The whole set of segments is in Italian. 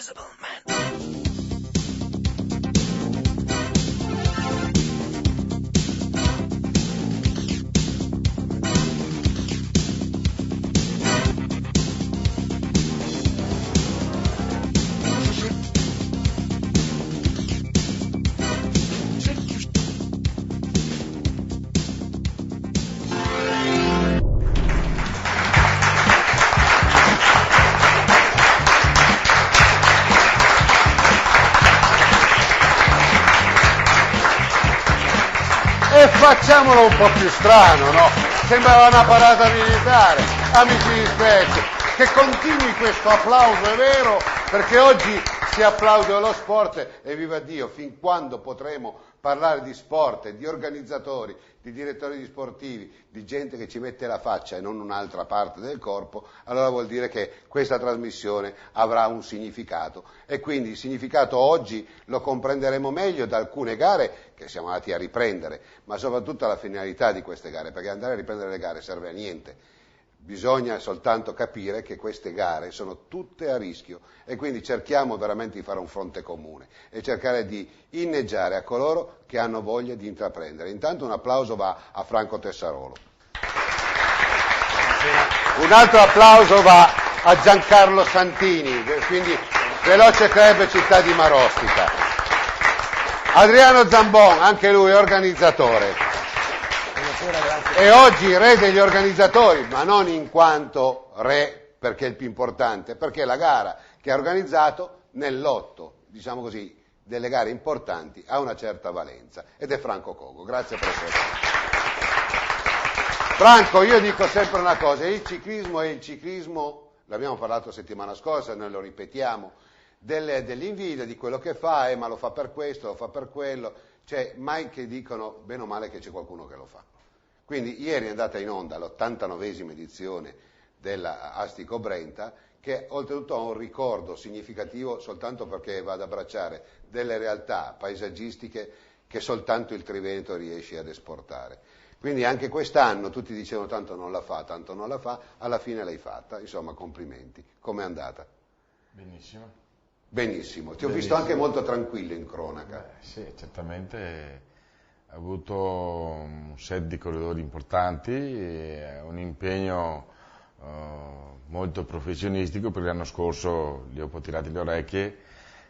Invisible Man. Facciamolo un po' più strano, no? Sembrava una parata militare. Amici di Spezia, che continui questo applauso, è vero, perché oggi si applaude lo sport e viva Dio, fin quando potremo parlare di sport, di organizzatori, di direttori di sportivi, di gente che ci mette la faccia e non un'altra parte del corpo, allora vuol dire che questa trasmissione avrà un significato e quindi il significato oggi lo comprenderemo meglio da alcune gare che siamo andati a riprendere, ma soprattutto alla finalità di queste gare, perché andare a riprendere le gare serve a niente. Bisogna soltanto capire che queste gare sono tutte a rischio e quindi cerchiamo veramente di fare un fronte comune e cercare di inneggiare a coloro che hanno voglia di intraprendere. Intanto un applauso va a Franco Tessarolo. Un altro applauso va a Giancarlo Santini, quindi Veloce Club Città di Marostica. Adriano Zambon, anche lui organizzatore. E oggi re degli organizzatori, ma non in quanto re perché è il più importante, perché la gara che ha organizzato nel lotto, diciamo così, delle gare importanti ha una certa valenza ed è Franco Cogo. Grazie professore. Franco, io dico sempre una cosa, il ciclismo, l'abbiamo parlato settimana scorsa, noi lo ripetiamo, dell'invidia di quello che fa, ma lo fa per questo, lo fa per quello, cioè mai che dicono bene o male che c'è qualcuno che lo fa. Quindi ieri è andata in onda l'89esima edizione della Astico Brenta, che oltretutto ha un ricordo significativo soltanto perché va ad abbracciare delle realtà paesaggistiche che soltanto il Triveneto riesce ad esportare. Quindi anche quest'anno tutti dicevano tanto non la fa, alla fine l'hai fatta, insomma complimenti. Com'è andata? Benissimo. Benissimo, ti ho visto anche molto tranquillo in cronaca. Sì, certamente. Ha avuto un set di corridori importanti, un impegno molto professionistico, perché l'anno scorso li ho un po' tirati le orecchie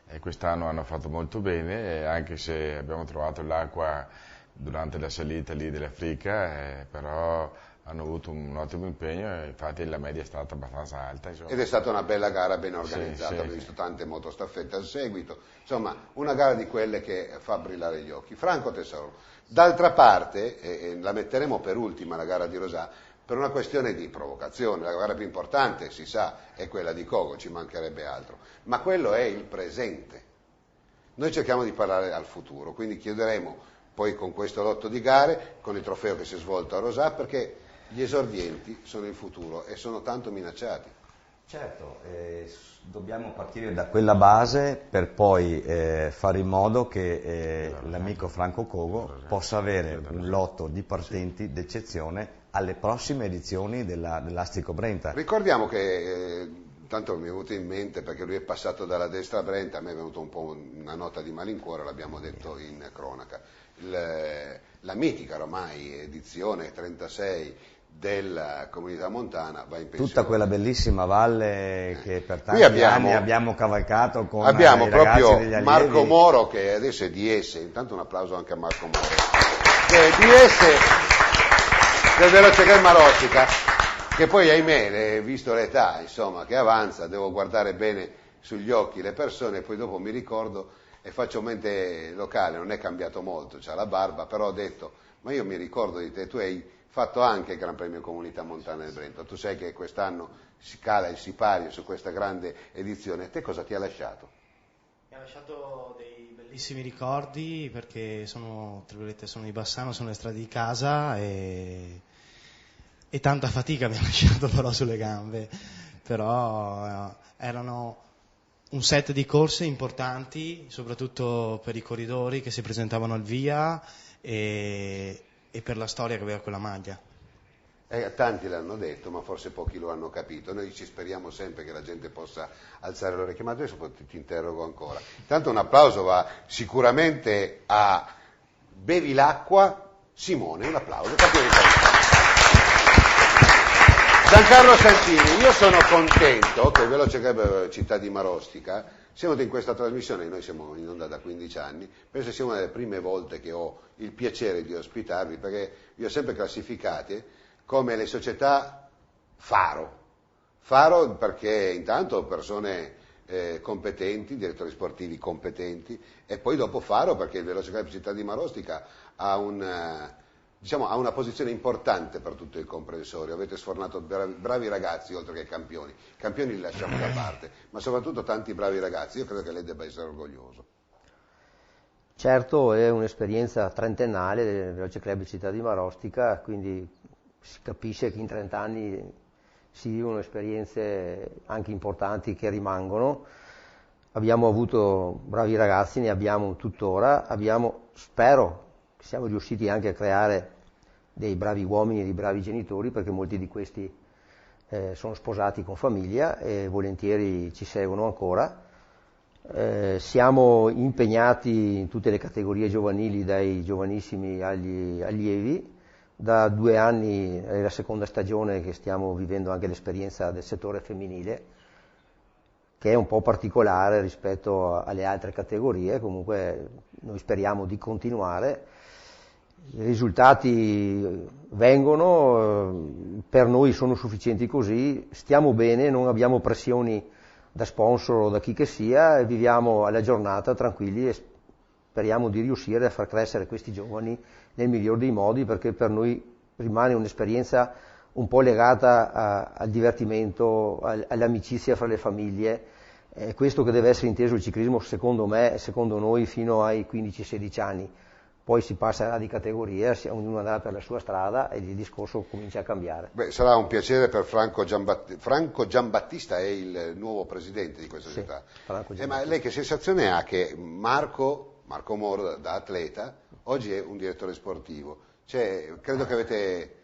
e quest'anno hanno fatto molto bene, anche se abbiamo trovato l'acqua durante la salita lì dell'Africa, però hanno avuto un ottimo impegno e infatti la media è stata abbastanza alta. Insomma. Ed è stata una bella gara ben organizzata, sì, abbiamo visto tante motostaffette al seguito, insomma una gara di quelle che fa brillare gli occhi. Franco Tesoro, d'altra parte, e la metteremo per ultima la gara di Rosà, per una questione di provocazione, la gara più importante si sa è quella di Cogo, ci mancherebbe altro, ma quello è il presente. Noi cerchiamo di parlare al futuro, quindi chiuderemo poi con questo lotto di gare, con il trofeo che si è svolto a Rosà, perché gli esordienti sono il futuro e sono tanto minacciati. Certo, dobbiamo partire da quella base per poi fare in modo che l'amico Franco Cogo possa avere un lotto di partenti d'eccezione alle prossime edizioni dell'Astico Brenta. Ricordiamo che, tanto mi è venuto in mente perché lui è passato dalla destra a Brenta, a me è venuto un po' una nota di malincuore, l'abbiamo detto in cronaca, la mitica ormai edizione 36 della Comunità Montana va in pensione. Tutta quella bellissima valle che per tanti anni abbiamo cavalcato con abbiamo i ragazzi proprio degli allievi. Marco Moro, che adesso è DS, intanto un applauso anche a Marco Moro, che è DS del Veloce Club Marostica, che poi ahimè, visto l'età insomma che avanza, devo guardare bene sugli occhi le persone e poi dopo mi ricordo e faccio mente locale, non è cambiato molto, c'ha la barba, però ho detto, ma io mi ricordo di te, tu hai fatto anche il Gran Premio Comunità Montana del Brento, tu sai che quest'anno si cala il sipario su questa grande edizione, te cosa ti ha lasciato? Mi ha lasciato dei bellissimi ricordi perché sono, tra virgolette, sono di Bassano, sono le strade di casa e tanta fatica mi ha lasciato però sulle gambe, però erano un set di corse importanti, soprattutto per i corridori che si presentavano al via e per la storia che aveva quella maglia. Tanti l'hanno detto, ma forse pochi lo hanno capito. Noi ci speriamo sempre che la gente possa alzare l'orecchio, ma adesso ti interrogo ancora. Intanto un applauso va sicuramente a Bevilacqua Simone, un applauso. Giancarlo Santini, io sono contento che il Veloce Club Città di Marostica sia venuto in questa trasmissione. Noi siamo in onda da 15 anni, penso che sia una delle prime volte che ho il piacere di ospitarvi, perché vi ho sempre classificati come le società faro perché intanto persone competenti, direttori sportivi competenti, e poi dopo faro perché il Veloce Club Città di Marostica ha una posizione importante per tutto il comprensorio. Avete sfornato bravi ragazzi oltre che campioni li lasciamo da parte, ma soprattutto tanti bravi ragazzi. Io credo che lei debba essere orgoglioso. Certo, è un'esperienza trentennale del Veloce Club Città di Marostica, quindi si capisce che in 30 anni si vivono esperienze anche importanti che rimangono. Abbiamo avuto bravi ragazzi, ne abbiamo tuttora, spero che siamo riusciti anche a creare dei bravi uomini e dei bravi genitori, perché molti di questi sono sposati con famiglia e volentieri ci seguono ancora. Siamo impegnati in tutte le categorie giovanili, dai giovanissimi agli allievi. Da 2 anni è la seconda stagione che stiamo vivendo anche l'esperienza del settore femminile, che è un po' particolare rispetto alle altre categorie. Comunque noi speriamo di continuare. I risultati vengono, per noi sono sufficienti così, stiamo bene, non abbiamo pressioni da sponsor o da chi che sia, e viviamo alla giornata tranquilli e speriamo di riuscire a far crescere questi giovani nel miglior dei modi, perché per noi rimane un'esperienza un po' legata al divertimento, all'amicizia fra le famiglie. È questo che deve essere inteso il ciclismo, secondo me e secondo noi, fino ai 15-16 anni. Poi si passerà di categoria, ognuno andrà per la sua strada e il discorso comincia a cambiare. Sarà un piacere per Franco Giambattista, è il nuovo presidente di questa società. Ma lei che sensazione ha che Marco Moro, da atleta, oggi è un direttore sportivo? Credo che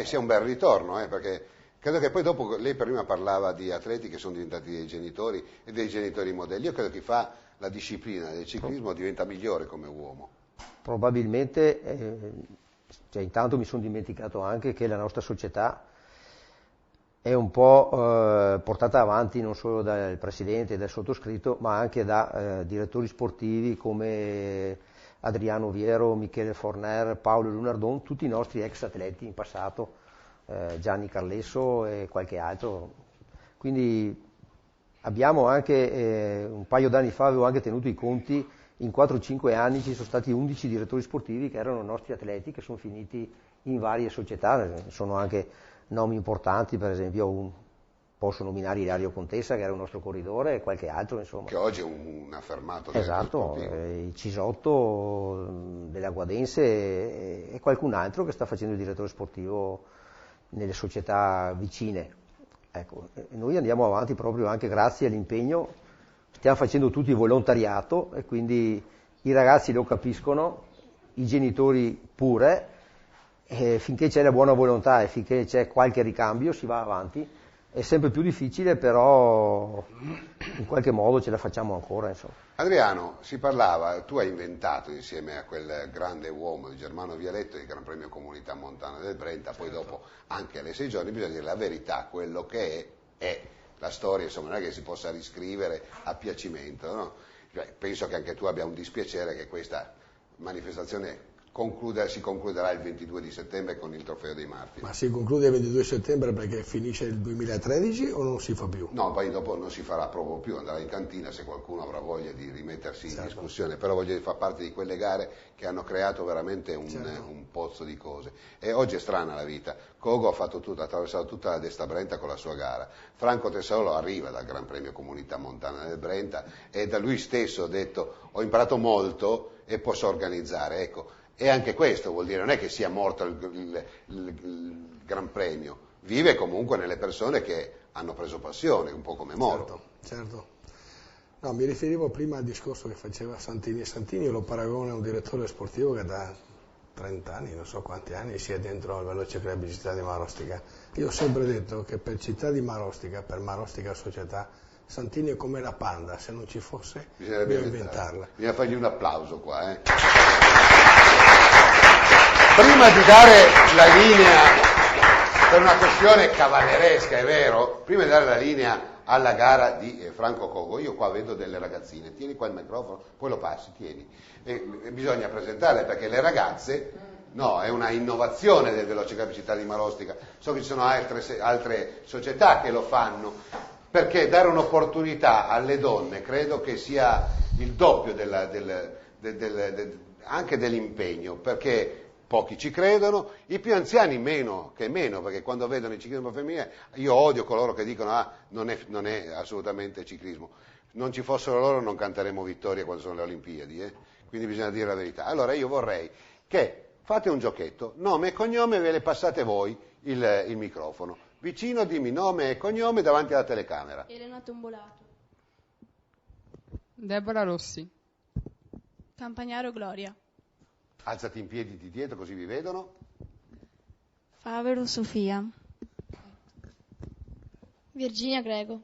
sia un bel ritorno, perché credo che poi dopo, lei prima parlava di atleti che sono diventati dei genitori e dei genitori modelli. Io credo che chi fa la disciplina del ciclismo diventa migliore come uomo. Probabilmente, intanto mi sono dimenticato anche che la nostra società è un po' portata avanti non solo dal presidente e dal sottoscritto, ma anche da direttori sportivi come Adriano Viero, Michele Forner, Paolo Lunardon, tutti i nostri ex atleti in passato, Gianni Carlesso e qualche altro. Quindi abbiamo anche, un paio d'anni fa avevo anche tenuto i conti, in 4-5 anni ci sono stati 11 direttori sportivi che erano nostri atleti, che sono finiti in varie società. Sono anche nomi importanti, per esempio posso nominare Ilario Contessa, che era un nostro corridore, e qualche altro, insomma. Che oggi è un affermato. Esatto, il Cisotto dell'Aguadense e qualcun altro che sta facendo il direttore sportivo nelle società vicine. Ecco, noi andiamo avanti proprio anche grazie all'impegno. Stiamo facendo tutti volontariato e quindi i ragazzi lo capiscono, i genitori pure, e finché c'è la buona volontà e finché c'è qualche ricambio si va avanti. È sempre più difficile, però in qualche modo ce la facciamo ancora, insomma. Adriano, si parlava, tu hai inventato insieme a quel grande uomo di Germano Vialetto il Gran Premio Comunità Montana del Brenta, poi dopo anche alle 6 giorni, bisogna dire la verità, quello che è. La storia, insomma, non è che si possa riscrivere a piacimento, no? Penso che anche tu abbia un dispiacere che questa manifestazione si concluderà il 22 di settembre con il Trofeo dei Martiri. Ma si conclude il 22 settembre perché finisce il 2013 o non si fa più? No, poi dopo non si farà proprio più, andrà in cantina se qualcuno avrà voglia di rimettersi in discussione, però voglio far parte di quelle gare che hanno creato veramente un pozzo di cose. E oggi è strana la vita. Cogo ha attraversato tutta la Desta Brenta con la sua gara. Franco Tessarolo arriva dal Gran Premio Comunità Montana del Brenta e da lui stesso ha detto: ho imparato molto e posso organizzare, ecco. E anche questo vuol dire, non è che sia morto il Gran Premio, vive comunque nelle persone che hanno preso passione, un po' come Moro. Certo. No, mi riferivo prima al discorso che faceva Santini. Santini lo paragona a un direttore sportivo che dà 30 anni, non so quanti anni, sia dentro al Veloce Club di Città di Marostica. Io ho sempre detto che per Città di Marostica, per Marostica Società, Santini è come la Panda, se non ci fosse bisogna inventarla. Bisogna fargli un applauso qua. Prima di dare la linea, per una questione cavalleresca, è vero, prima di dare la linea alla gara di Franco Cogo, io qua vedo delle ragazzine, tieni qua il microfono, poi lo passi, tieni, e bisogna presentarle perché le ragazze, no, è una innovazione del Veloce Club Città di Marostica, so che ci sono altre società che lo fanno, perché dare un'opportunità alle donne credo che sia il doppio anche dell'impegno, perché pochi ci credono, i più anziani meno, perché quando vedono il ciclismo femminile, io odio coloro che dicono non è assolutamente ciclismo, non ci fossero loro non canteremo vittoria quando sono le Olimpiadi, quindi bisogna dire la verità. Allora io vorrei che fate un giochetto, nome e cognome, ve le passate voi il microfono, vicino dimmi nome e cognome davanti alla telecamera. Elena Tombolato. Deborah Rossi. Campagnaro Gloria. Alzati in piedi di dietro così vi vedono. Favero Sofia. Virginia Grego.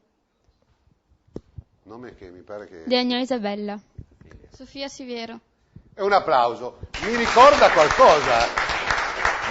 Nome che mi pare che... Degna Isabella. Sofia Siviero. E un applauso. Mi ricorda qualcosa?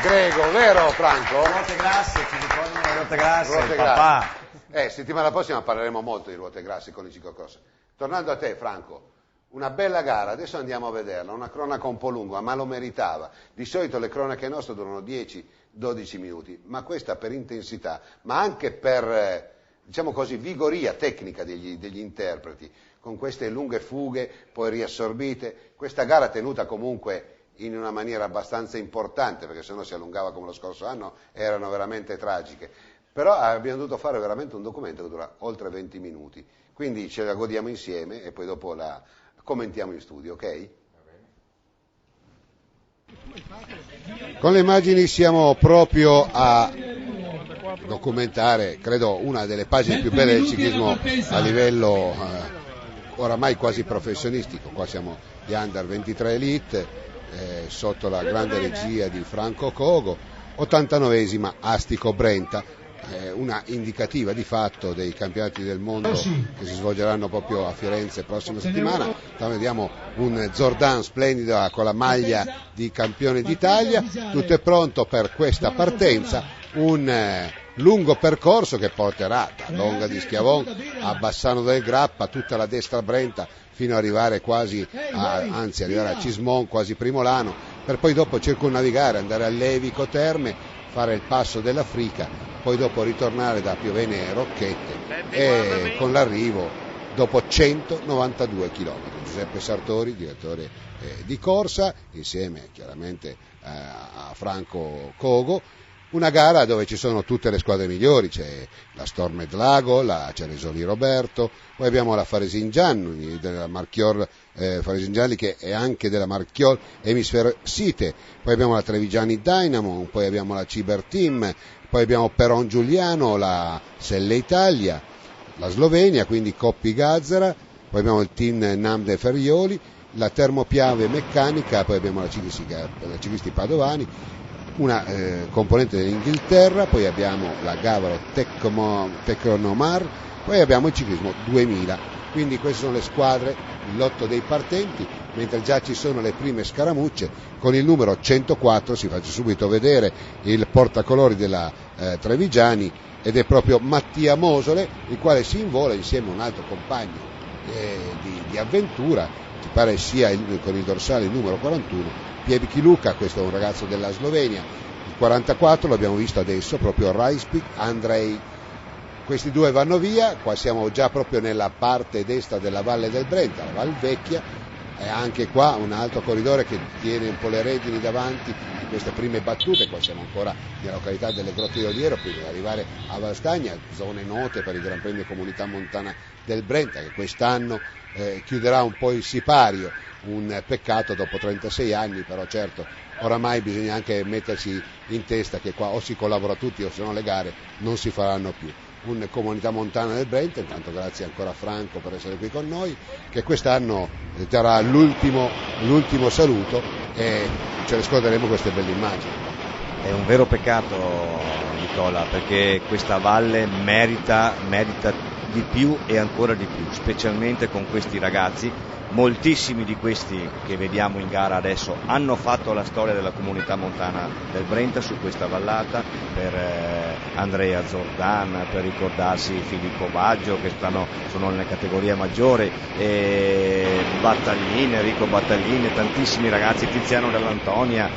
Grego, vero Franco? Ruote grasse, ci ricordano ruote grasse, Ruote il papà. Settimana prossima parleremo molto di ruote grasse con il ciclocross. Tornando a te Franco. Una bella gara, adesso andiamo a vederla, una cronaca un po' lunga, ma lo meritava. Di solito le cronache nostre durano 10-12 minuti, ma questa per intensità, ma anche per, diciamo così, vigoria tecnica degli interpreti, con queste lunghe fughe, poi riassorbite. Questa gara tenuta comunque in una maniera abbastanza importante, perché se no si allungava come lo scorso anno, erano veramente tragiche. Però abbiamo dovuto fare veramente un documento che dura oltre 20 minuti, quindi ce la godiamo insieme e poi dopo la commentiamo in studio, ok? Con le immagini siamo proprio a documentare, credo, una delle pagine più belle del ciclismo a livello oramai quasi professionistico. Qua siamo di Under 23 Elite, sotto la grande regia di Franco Cogo, 89esima Astico Brenta. Una indicativa di fatto dei campionati del mondo che si svolgeranno proprio a Firenze prossima settimana. Vediamo un Zordan splendido con la maglia di campione d'Italia, tutto è pronto per questa partenza, un lungo percorso che porterà da Longa di Schiavon a Bassano del Grappa, tutta la destra Brenta fino ad arrivare arrivare a Cismon, quasi Primolano, per poi dopo circumnavigare, andare a Levico Terme, fare il passo dell'Africa, poi dopo ritornare da Piovene e Rocchette e con l'arrivo dopo 192 km. Giuseppe Sartori, direttore di corsa, insieme chiaramente a Franco Cogo, una gara dove ci sono tutte le squadre migliori, c'è la Stormed Lago, la Ceresoli Roberto, poi abbiamo la Faresingiani della Marchior Faresingiani che è anche della Marchior Hemisphere Site, poi abbiamo la Trevigiani Dynamo, poi abbiamo la Ciber Team, poi abbiamo Peron Giuliano, la Selle Italia, la Slovenia, quindi Coppi Gazzara, poi abbiamo il team Namde Ferrioli, la Termopiave Meccanica, poi abbiamo la Ciclisti Padovani, una componente dell'Inghilterra, poi abbiamo la Gavaro Tecnomar, poi abbiamo il Ciclismo 2000. Quindi queste sono le squadre, il lotto dei partenti, mentre già ci sono le prime scaramucce. Con il numero 104 si faccia subito vedere il portacolori della Trevigiani ed è proprio Mattia Mosole, il quale si invola insieme a un altro compagno di avventura, ci pare sia con il dorsale il numero 41, Pievki Luka, questo è un ragazzo della Slovenia, il 44 l'abbiamo visto adesso, proprio Rajspik Andrej. Questi due vanno via, qua siamo già proprio nella parte destra della Valle del Brenta, la Val Vecchia, e anche qua un altro corridore che tiene un po' le redini davanti in queste prime battute. Qua siamo ancora nella località delle Grotte di Oliero, prima di arrivare a Valstagna, zone note per il Gran Premio Comunità Montana del Brenta, che quest'anno chiuderà un po' il sipario, un peccato dopo 36 anni, però certo oramai bisogna anche mettersi in testa che qua o si collabora tutti o se no le gare non si faranno più. Un Comunità Montana del Brenta, intanto grazie ancora a Franco per essere qui con noi, che quest'anno darà l'ultimo saluto e ce le scorderemo queste belle immagini. È un vero peccato, Nicola, perché questa valle merita di più e ancora di più, specialmente con questi ragazzi. Moltissimi di questi che vediamo in gara adesso hanno fatto la storia della comunità montana del Brenta su questa vallata, per Andrea Zordan, per ricordarsi Filippo Baggio, che sono nelle categorie maggiori, Battaglini, Enrico Battaglini, tantissimi ragazzi, Tiziano dell'Antonia,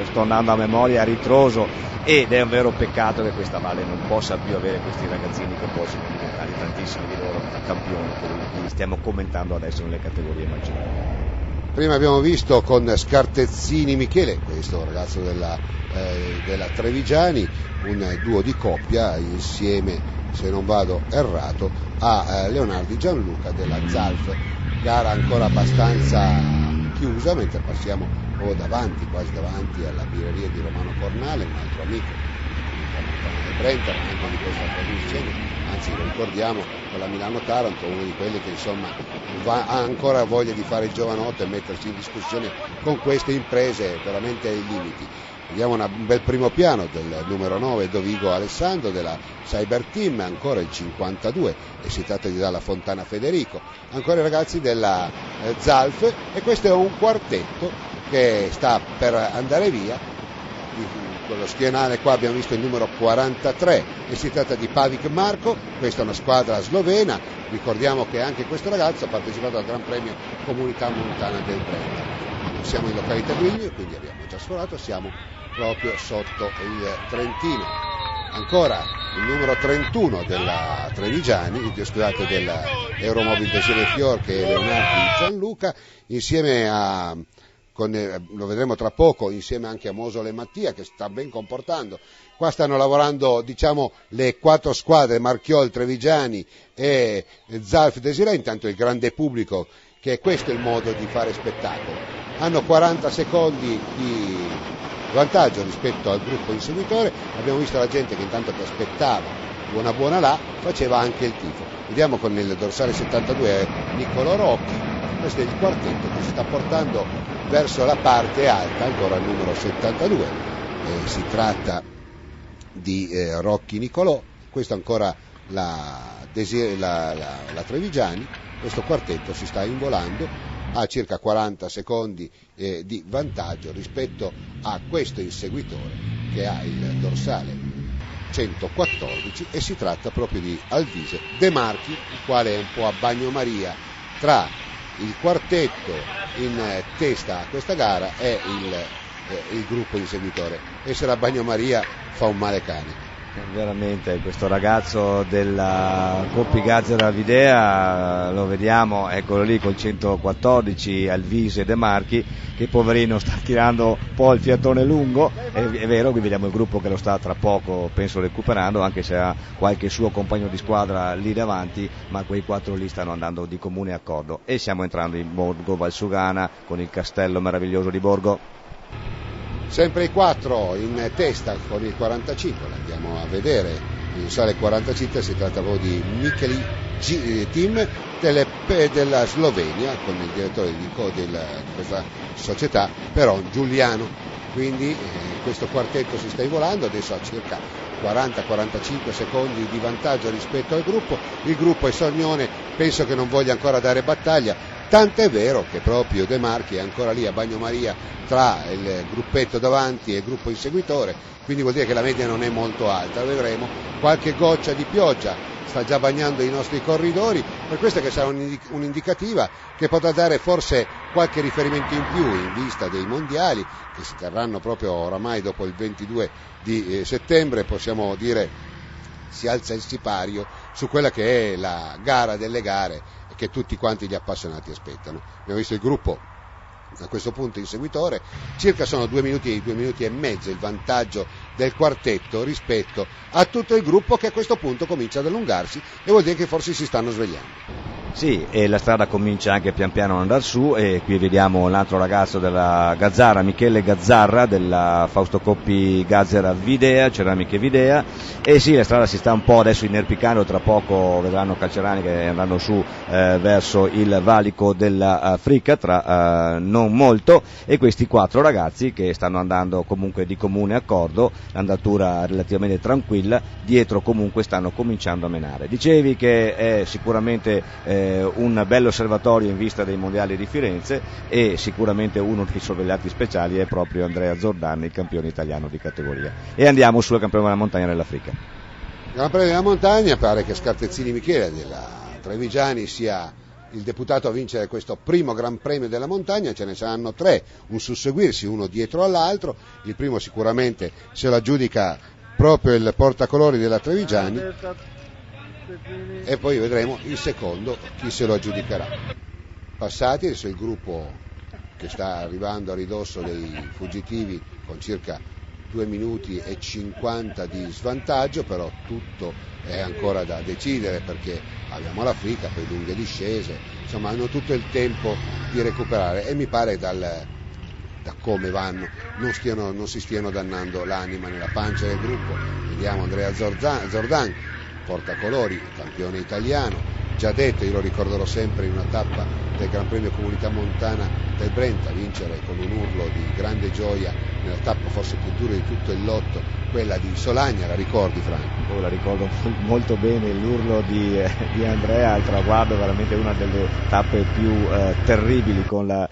sto andando a memoria, a ritroso, ed è un vero peccato che questa valle non possa più avere questi ragazzini che possono diventare, tantissimi di loro, campioni, che stiamo commentando adesso nelle categorie maggiori. Prima abbiamo visto con Scartezzini Michele, questo ragazzo della Trevigiani, un duo di coppia insieme, se non vado errato, a Leonardi Gianluca della Zalf. Gara ancora abbastanza chiusa, mentre passiamo davanti, quasi davanti alla birreria di Romano Cornale, un altro amico del Brenta, anche di questa trasmissione, anzi lo ricordiamo con la Milano-Taranto, uno di quelli che insomma ha ancora voglia di fare il giovanotto e mettersi in discussione con queste imprese veramente ai limiti. Vediamo un bel primo piano del numero 9 Dovigo Alessandro della Cyber Team, ancora il 52, e si tratta di Dalla Fontana Federico, ancora i ragazzi della Zalf, e questo è un quartetto che sta per andare via. Con lo schienale qua abbiamo visto il numero 43 e si tratta di Pavic Marco, questa è una squadra slovena, ricordiamo che anche questo ragazzo ha partecipato al Gran Premio Comunità Montana del Brenta. Siamo in località Guigno, quindi abbiamo già sforato, siamo proprio sotto il Trentino. Ancora il numero 31 della Trevigiani, scusate, della Euromobile Desire Fior, che è Leonardi Gianluca, insieme lo vedremo tra poco, insieme anche a Mosole Mattia, che sta ben comportando. Qua stanno lavorando, diciamo, le 4 squadre, Marchiol, Trevigiani e Zalf Desiree, intanto il grande pubblico, che questo è il modo di fare spettacolo. Hanno 40 secondi di vantaggio rispetto al gruppo inseguitore, abbiamo visto la gente che intanto che aspettava buona là, faceva anche il tifo. Vediamo con il dorsale 72 Niccolo Rocchi, questo è il quartetto che si sta portando verso la parte alta, ancora il numero 72, si tratta di Rocchi Nicolò, questo ancora la Trevigiani. Questo quartetto si sta involando, ha circa 40 secondi di vantaggio rispetto a questo inseguitore che ha il dorsale 114, e si tratta proprio di Alvise De Marchi, il quale è un po' a bagnomaria tra il quartetto in testa a questa gara e il gruppo inseguitore. Essere a bagnomaria fa un male cane. Veramente questo ragazzo della Coppi Gazzera Videa, lo vediamo, eccolo lì col 114, Alvise De Marchi, che poverino sta tirando un po' il fiatone lungo, è vero, qui vediamo il gruppo che lo sta tra poco penso recuperando, anche se ha qualche suo compagno di squadra lì davanti, ma quei 4 lì stanno andando di comune accordo. E stiamo entrando in Borgo Valsugana con il castello meraviglioso di Borgo. Sempre i 4 in testa con il 45, l'andiamo a vedere, il sale 45, si tratta proprio di Micheli Team della Slovenia, con il direttore di questa società, Peron Giuliano. Quindi questo quartetto si sta involando, adesso ha circa 40-45 secondi di vantaggio rispetto al gruppo. Il gruppo è sornione, penso che non voglia ancora dare battaglia, tant'è vero che proprio De Marchi è ancora lì a bagnomaria tra il gruppetto davanti e il gruppo inseguitore, quindi vuol dire che la media non è molto alta. Vedremo, qualche goccia di pioggia sta già bagnando i nostri corridori, per questo che sarà un'indicativa che potrà dare forse qualche riferimento in più in vista dei mondiali che si terranno proprio oramai dopo il 22 di settembre, possiamo dire si alza il sipario su quella che è la gara delle gare che tutti quanti gli appassionati aspettano. Abbiamo visto il gruppo a questo punto inseguitore, circa sono 2 minuti e mezzo il vantaggio del quartetto rispetto a tutto il gruppo, che a questo punto comincia ad allungarsi e vuol dire che forse si stanno svegliando. Sì, e la strada comincia anche pian piano ad andare su, e qui vediamo l'altro ragazzo della Gazzarra, Michele Gazzarra, della Fausto Coppi Gazzera Videa, Ceramiche Videa, e sì, la strada si sta un po' adesso inerpicando, tra poco vedranno calcerani che andranno su verso il valico della Frica, tra non molto, e questi 4 ragazzi che stanno andando comunque di comune accordo, l'andatura relativamente tranquilla, dietro comunque stanno cominciando a menare. Dicevi che è sicuramente un bello osservatorio in vista dei mondiali di Firenze, e sicuramente uno dei sorvegliati speciali è proprio Andrea Zordan, il campione italiano di categoria. E andiamo sul campione della montagna dell'Africa. Gran Premio della montagna, pare che Scartezzini Michele della Trevigiani sia il deputato a vincere questo primo Gran Premio della montagna. Ce ne saranno 3, un susseguirsi, uno dietro all'altro. Il primo sicuramente se lo aggiudica proprio il portacolori della Trevigiani, e poi vedremo il secondo chi se lo aggiudicherà. Passati adesso il gruppo che sta arrivando a ridosso dei fuggitivi con circa 2 minuti e 50 di svantaggio, però tutto è ancora da decidere, perché abbiamo l'Africa, poi lunghe discese, insomma hanno tutto il tempo di recuperare, e mi pare da come vanno non si stiano dannando l'anima nella pancia del gruppo. Vediamo Andrea Zordan, portacolori, campione italiano, già detto, io lo ricorderò sempre in una tappa del Gran Premio Comunità Montana del Brenta, vincere con un urlo di grande gioia nella tappa forse più dura di tutto il lotto, quella di Solagna. La ricordi, Franco? La ricordo molto bene, l'urlo di Andrea al traguardo, veramente una delle tappe più terribili, con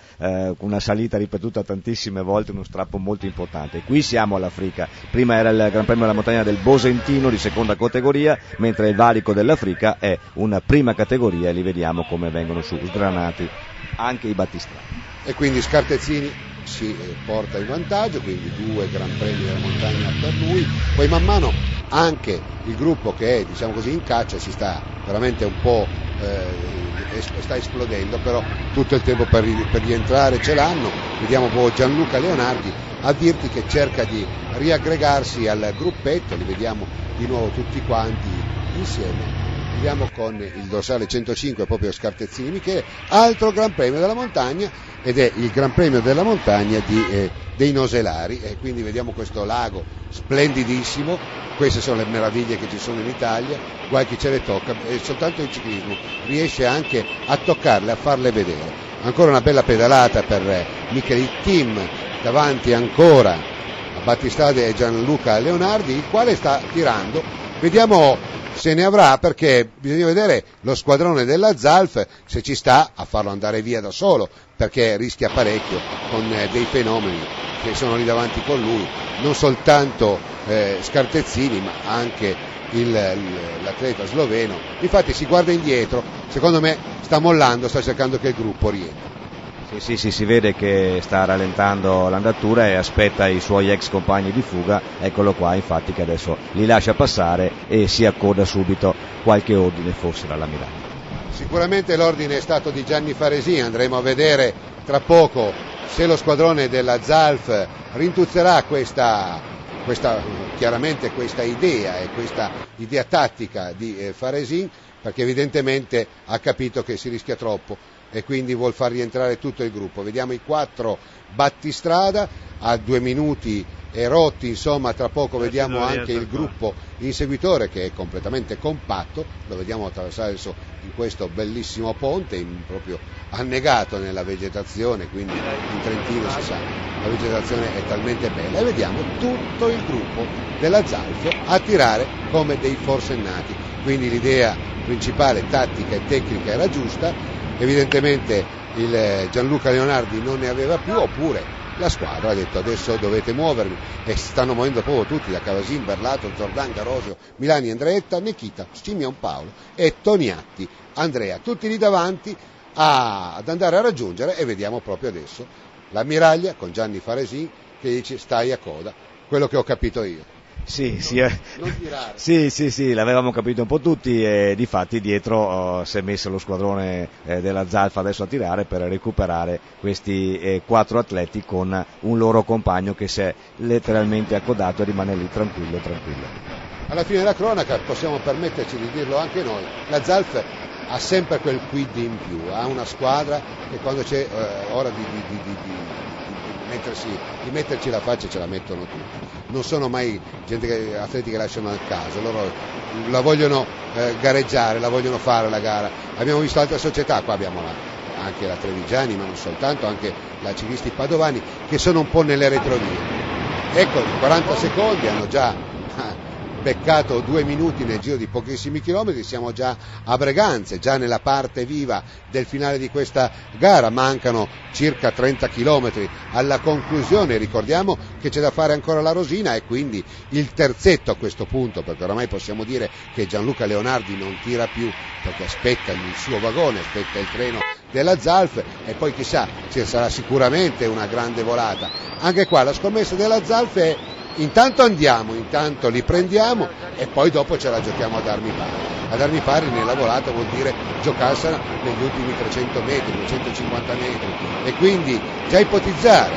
una salita ripetuta tantissime volte, uno strappo molto importante. Qui siamo all'Africa, prima era il Gran Premio della montagna del Bosentino di seconda categoria, mentre il valico dell'Africa è una prima categoria, e li vediamo come vengono su sgranati anche i battistrani. E quindi Scartezzini si porta in vantaggio, quindi 2 Gran Premi della montagna per lui. Poi man mano anche il gruppo che è, diciamo così, in caccia si sta veramente un po' sta esplodendo, però tutto il tempo per rientrare ce l'hanno. Vediamo poi Gianluca Leonardi a dirti che cerca di riaggregarsi al gruppetto, li vediamo di nuovo tutti quanti insieme. Vediamo con il dorsale 105 proprio Scartezzini Michele, altro Gran Premio della montagna, ed è il Gran Premio della montagna dei Noselari, e quindi vediamo questo lago splendidissimo. Queste sono le meraviglie che ci sono in Italia, guai chi ce le tocca, e soltanto il ciclismo riesce anche a toccarle, a farle vedere. Ancora una bella pedalata per Michele Team, davanti ancora a Battistrada e Gianluca Leonardi, il quale sta tirando. Vediamo se ne avrà, perché bisogna vedere lo squadrone della Zalf se ci sta a farlo andare via da solo, perché rischia parecchio con dei fenomeni che sono lì davanti con lui, non soltanto Scartezzini ma anche l'atleta sloveno. Infatti si guarda indietro, secondo me sta mollando, sta cercando che il gruppo rientri. Sì, si vede che sta rallentando l'andatura e aspetta i suoi ex compagni di fuga. Eccolo qua, infatti, che adesso li lascia passare e si accoda subito qualche ordine, forse dall'ammiraglia. Sicuramente l'ordine è stato di Gianni Faresin, andremo a vedere tra poco se lo squadrone della Zalf rintuzzerà chiaramente questa idea e questa idea tattica di Faresin, perché evidentemente ha capito che si rischia troppo e quindi vuol far rientrare tutto il gruppo. Vediamo i 4 battistrada a 2 minuti e rotti, insomma tra poco vediamo anche il gruppo inseguitore che è completamente compatto, lo vediamo attraversare adesso in questo bellissimo ponte, proprio annegato nella vegetazione, quindi in Trentino si sa, la vegetazione è talmente bella, e vediamo tutto il gruppo della Zalf a tirare come dei forsennati, quindi l'idea principale tattica e tecnica era giusta. Evidentemente il Gianluca Leonardi non ne aveva più, oppure la squadra ha detto adesso dovete muovervi, e si stanno muovendo proprio tutti, da Cavasin, Berlato, Zordan, Garosio, Milani, Andreetta, Nekita, Scimion Paolo e Toniatti Andrea, tutti lì davanti ad andare a raggiungere, e vediamo proprio adesso l'ammiraglia con Gianni Faresin che dice stai a coda, quello che ho capito io. Sì, l'avevamo capito un po' tutti, e difatti dietro si è messo lo squadrone della Zalf adesso a tirare per recuperare questi 4 atleti con un loro compagno che si è letteralmente accodato e rimane lì tranquillo. Alla fine della cronaca possiamo permetterci di dirlo anche noi, la Zalf ha sempre quel quid in più, ha una squadra che quando c'è ora di metterci la faccia ce la mettono tutti, non sono mai atleti che lasciano al caso, loro la vogliono gareggiare, la vogliono fare la gara. Abbiamo visto altre società, qua abbiamo anche la Trevigiani, ma non soltanto, anche la Ciclisti Padovani, che sono un po' nelle retrovie. Ecco, in 40 secondi hanno già beccato 2 minuti nel giro di pochissimi chilometri, siamo già a Breganze, già nella parte viva del finale di questa gara, mancano circa 30 chilometri alla conclusione, ricordiamo che c'è da fare ancora la Rosina e quindi il terzetto a questo punto, perché oramai possiamo dire che Gianluca Leonardi non tira più perché aspetta il suo vagone, aspetta il treno della Zalf e poi chissà, ci sarà sicuramente una grande volata. Anche qua la scommessa della Zalf è intanto andiamo, intanto li prendiamo e poi dopo ce la giochiamo ad armi pari. Ad armi pari nella volata vuol dire giocarsela negli ultimi 300 metri, 250 metri e quindi già ipotizzare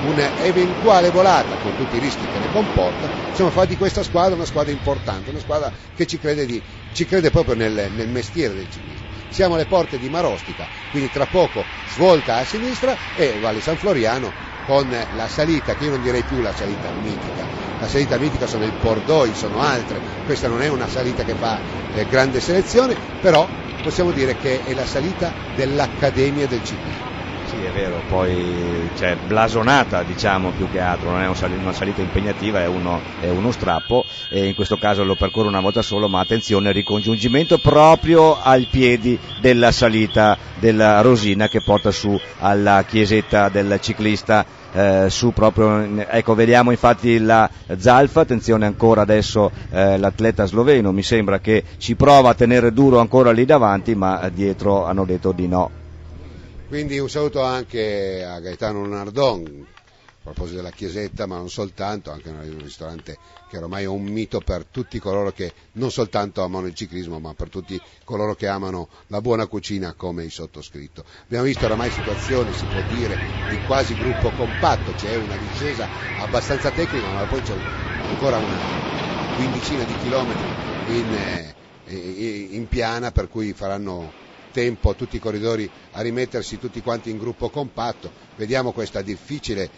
un'eventuale volata con tutti i rischi che ne comporta, insomma fa di questa squadra una squadra importante, una squadra che ci crede proprio nel mestiere del ciclismo. Siamo alle porte di Marostica, quindi tra poco svolta a sinistra e Valle San Floriano con la salita, che io non direi più la salita mitica sono il Pordoi, sono altre, questa non è una salita che fa grande selezione, però possiamo dire che è la salita dell'Accademia del Ciclismo. Sì, è vero, poi c'è blasonata, diciamo, più che altro, non è una salita impegnativa, è uno strappo e in questo caso lo percorre una volta solo, ma attenzione, ricongiungimento proprio ai piedi della salita della Rosina che porta su alla chiesetta del ciclista. Su proprio, ecco, vediamo infatti la Zalf, attenzione ancora adesso l'atleta sloveno, mi sembra che ci prova a tenere duro ancora lì davanti, ma dietro hanno detto di no. Quindi un saluto anche a Gaetano Nardon, a proposito della chiesetta, ma non soltanto, anche un ristorante che ormai è un mito per tutti coloro che non soltanto amano il ciclismo, ma per tutti coloro che amano la buona cucina come il sottoscritto. Abbiamo visto oramai situazioni, si può dire, di quasi gruppo compatto, c'è una discesa abbastanza tecnica, ma poi c'è ancora una quindicina di chilometri in piana, per cui faranno tempo tutti i corridori a rimettersi tutti quanti in gruppo compatto. Vediamo questa difficile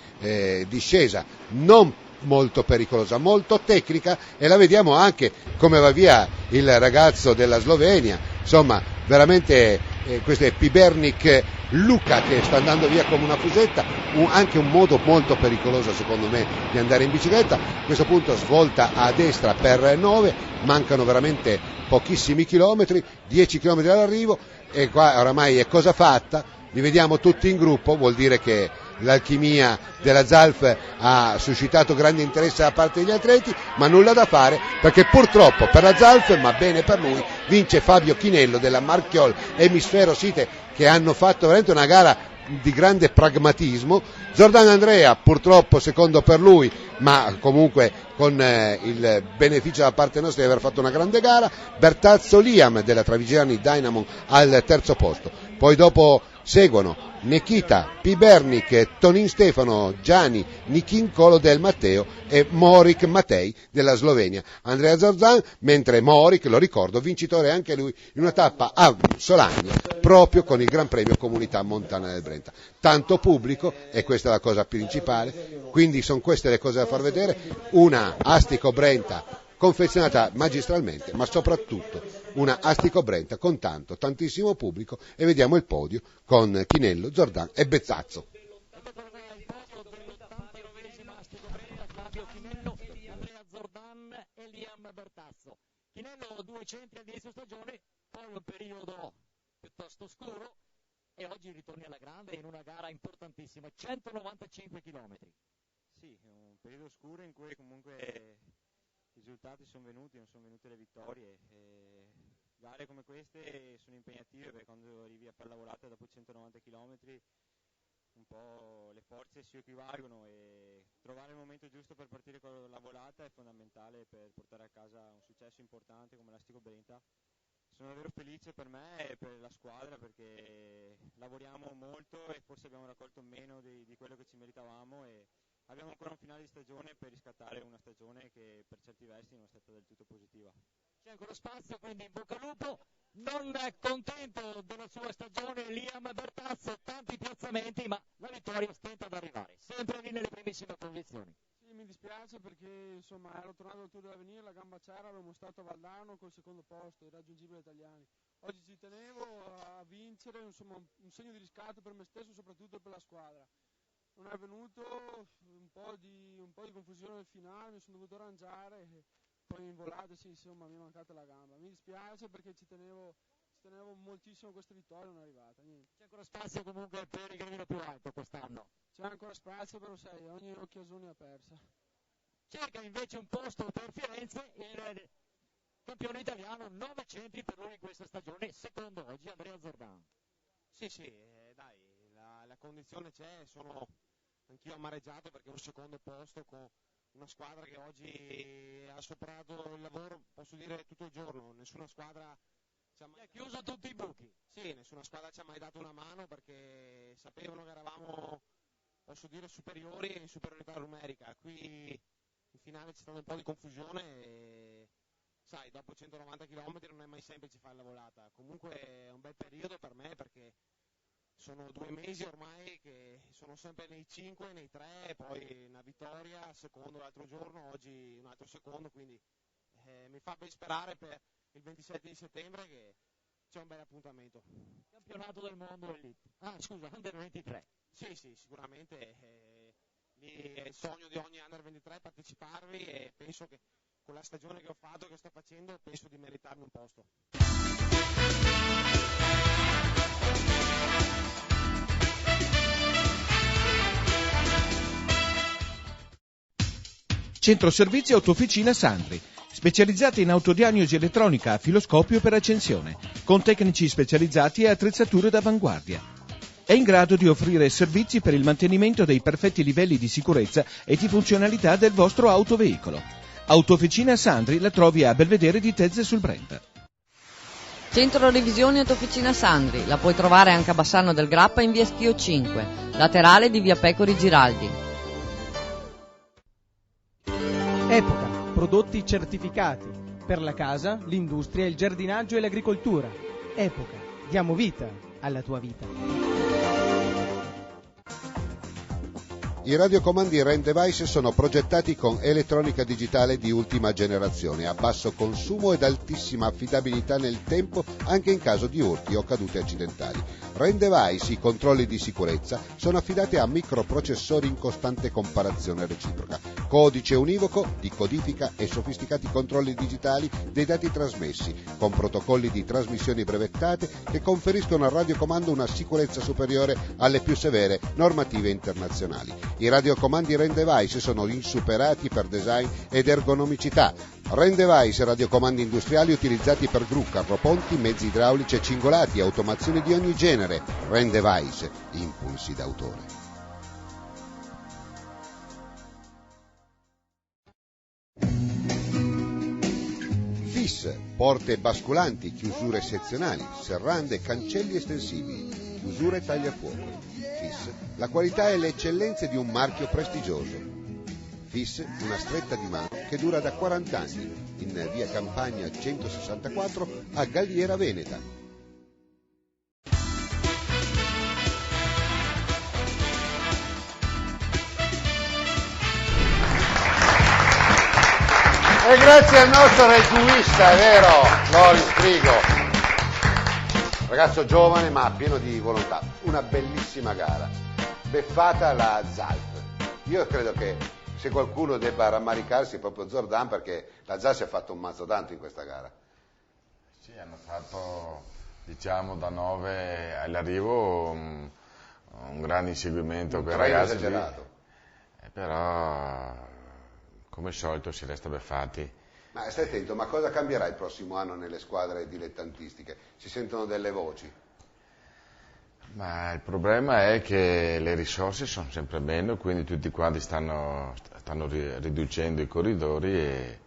discesa, non molto pericolosa, molto tecnica, e la vediamo anche come va via il ragazzo della Slovenia, insomma veramente questo è Pibernik Luka che sta andando via come una fusetta, anche un modo molto pericoloso secondo me di andare in bicicletta. A questo punto svolta a destra per 9, mancano veramente pochissimi chilometri, 10 chilometri all'arrivo e qua oramai è cosa fatta, li vediamo tutti in gruppo, vuol dire che l'alchimia della Zalf ha suscitato grande interesse da parte degli atleti, ma nulla da fare perché purtroppo per la Zalf, ma bene per lui, vince Fabio Chinello della Marchiol Emisfero Site, che hanno fatto veramente una gara di grande pragmatismo. Zordan Andrea purtroppo secondo per lui, ma comunque con il beneficio da parte nostra di aver fatto una grande gara. Bertazzo Liam della Travigiani Dynamo al terzo posto, poi dopo seguono Nikita Pibernik, Tonin Stefano, Gianni Nikin Colo del Matteo e Morik Matej della Slovenia. Andrea Zorzan, mentre Morik, lo ricordo, vincitore anche lui in una tappa a Solagna proprio con il Gran Premio Comunità Montana del Brenta. Tanto pubblico, e questa è la cosa principale, quindi sono queste le cose da far vedere, una Astico Brenta confezionata magistralmente, ma soprattutto una Astico Brenta con tantissimo pubblico, e vediamo il podio con Chinello, Zordan e Bezzazzo. Chinello 2 centri all'inizio stagione, poi un periodo piuttosto scuro e oggi ritorni alla grande in una gara importantissima, 195 km. Sì, è un periodo scuro in cui comunque i risultati sono venuti, non sono venute le vittorie. Gare come queste sono impegnative perché quando arrivi a fare la volata dopo 190 km un po' le forze si equivalgono e trovare il momento giusto per partire con la volata è fondamentale per portare a casa un successo importante come l'Astico Brenta. Sono davvero felice per me e per la squadra perché lavoriamo molto e forse abbiamo raccolto meno di quello che ci meritavamo e abbiamo ancora un finale di stagione per riscattare una stagione che per certi versi non è stata del tutto positiva. C'è ancora spazio, quindi in bocca al lupo. Non contento della sua stagione Liam Bertazzo, tanti piazzamenti, ma la vittoria stenta ad arrivare, sempre lì nelle primissime posizioni. Sì, mi dispiace perché insomma ero tornato al Tour dell'Avenir, la gamba c'era, avevo mostrato a Valdano col secondo posto, irraggiungibile italiani. Oggi ci tenevo a vincere, insomma un segno di riscatto per me stesso, soprattutto per la squadra. Non è venuto, un po' di confusione nel finale, mi sono dovuto arrangiare e poi in volata sì, insomma mi è mancata la gamba. Mi dispiace perché ci tenevo moltissimo a questa vittoria, non è arrivata, niente. C'è ancora spazio comunque per il gradino più alto quest'anno? C'è ancora spazio, però sai, ogni occasione è persa. Cerca invece un posto per Firenze, il campione italiano, 9 centri per lui in questa stagione, secondo oggi Andrea Zordan. Sì, dai, la condizione c'è, sono anch'io amareggiato perché è un secondo posto con una squadra che oggi ha superato il lavoro, posso dire, tutto il giorno. Nessuna squadra ci ha mai chiuso tutti i buchi. Sì, nessuna squadra ci ha mai dato una mano perché sapevano che eravamo, posso dire, superiori e in superiorità numerica. Qui in finale c'è stata un po' di confusione e, sai, dopo 190 km non è mai semplice fare la volata. Comunque è un bel periodo per me perché sono 2 mesi ormai che sono sempre nei 5, nei 3, poi una vittoria, secondo l'altro giorno, oggi un altro secondo, quindi mi fa ben sperare per il 27 di settembre che c'è un bel appuntamento. Campionato del mondo Elite. Under 23. Sì, sicuramente. Lì è il sogno di ogni Under 23 parteciparvi e penso che con la stagione che ho fatto e che sto facendo penso di meritarmi un posto. Centro Servizi Autofficina Sandri, specializzati in autodiagnosi elettronica a filoscopio per accensione, con tecnici specializzati e attrezzature d'avanguardia. È in grado di offrire servizi per il mantenimento dei perfetti livelli di sicurezza e di funzionalità del vostro autoveicolo. Autofficina Sandri la trovi a Belvedere di Tezze sul Brenta. Centro Revisioni Autofficina Sandri, la puoi trovare anche a Bassano del Grappa in via Schio 5, laterale di via Pecori Giraldi. Epoca, prodotti certificati per la casa, l'industria, il giardinaggio e l'agricoltura. Epoca, diamo vita alla tua vita. I radiocomandi Ren Device sono progettati con elettronica digitale di ultima generazione, a basso consumo ed altissima affidabilità nel tempo anche in caso di urti o cadute accidentali. Ren Device, i controlli di sicurezza, sono affidati a microprocessori in costante comparazione reciproca, codice univoco di codifica e sofisticati controlli digitali dei dati trasmessi, con protocolli di trasmissioni brevettate che conferiscono al radiocomando una sicurezza superiore alle più severe normative internazionali. I radiocomandi Ren Device sono insuperati per design ed ergonomicità. Ren Device, radiocomandi industriali utilizzati per gru, carroponti, mezzi idraulici e cingolati, automazioni di ogni genere. Ren Device, impulsi d'autore. FIS, porte basculanti, chiusure sezionali, serrande, cancelli estensibili, chiusure tagliafuoco. FIS, la qualità e le eccellenze di un marchio prestigioso. FIS, una stretta di mano che dura da 40 anni, in via Campagna 164 a Galliera Veneta. E grazie al nostro regista, è vero, Loris Frigo. Ragazzo giovane ma pieno di volontà, una bellissima gara, beffata la Zalf. Io credo che se qualcuno debba rammaricarsi è proprio Zordan perché la Zalf si è fatto un mazzo tanto in questa gara. Sì, hanno fatto, diciamo, da 9 all'arrivo un grande inseguimento per i ragazzi. Esagerato. Però, come al solito, si resta beffati. Ma stai attento, ma cosa cambierà il prossimo anno nelle squadre dilettantistiche? Si sentono delle voci? Ma il problema è che le risorse sono sempre meno, quindi tutti quanti stanno riducendo i corridori e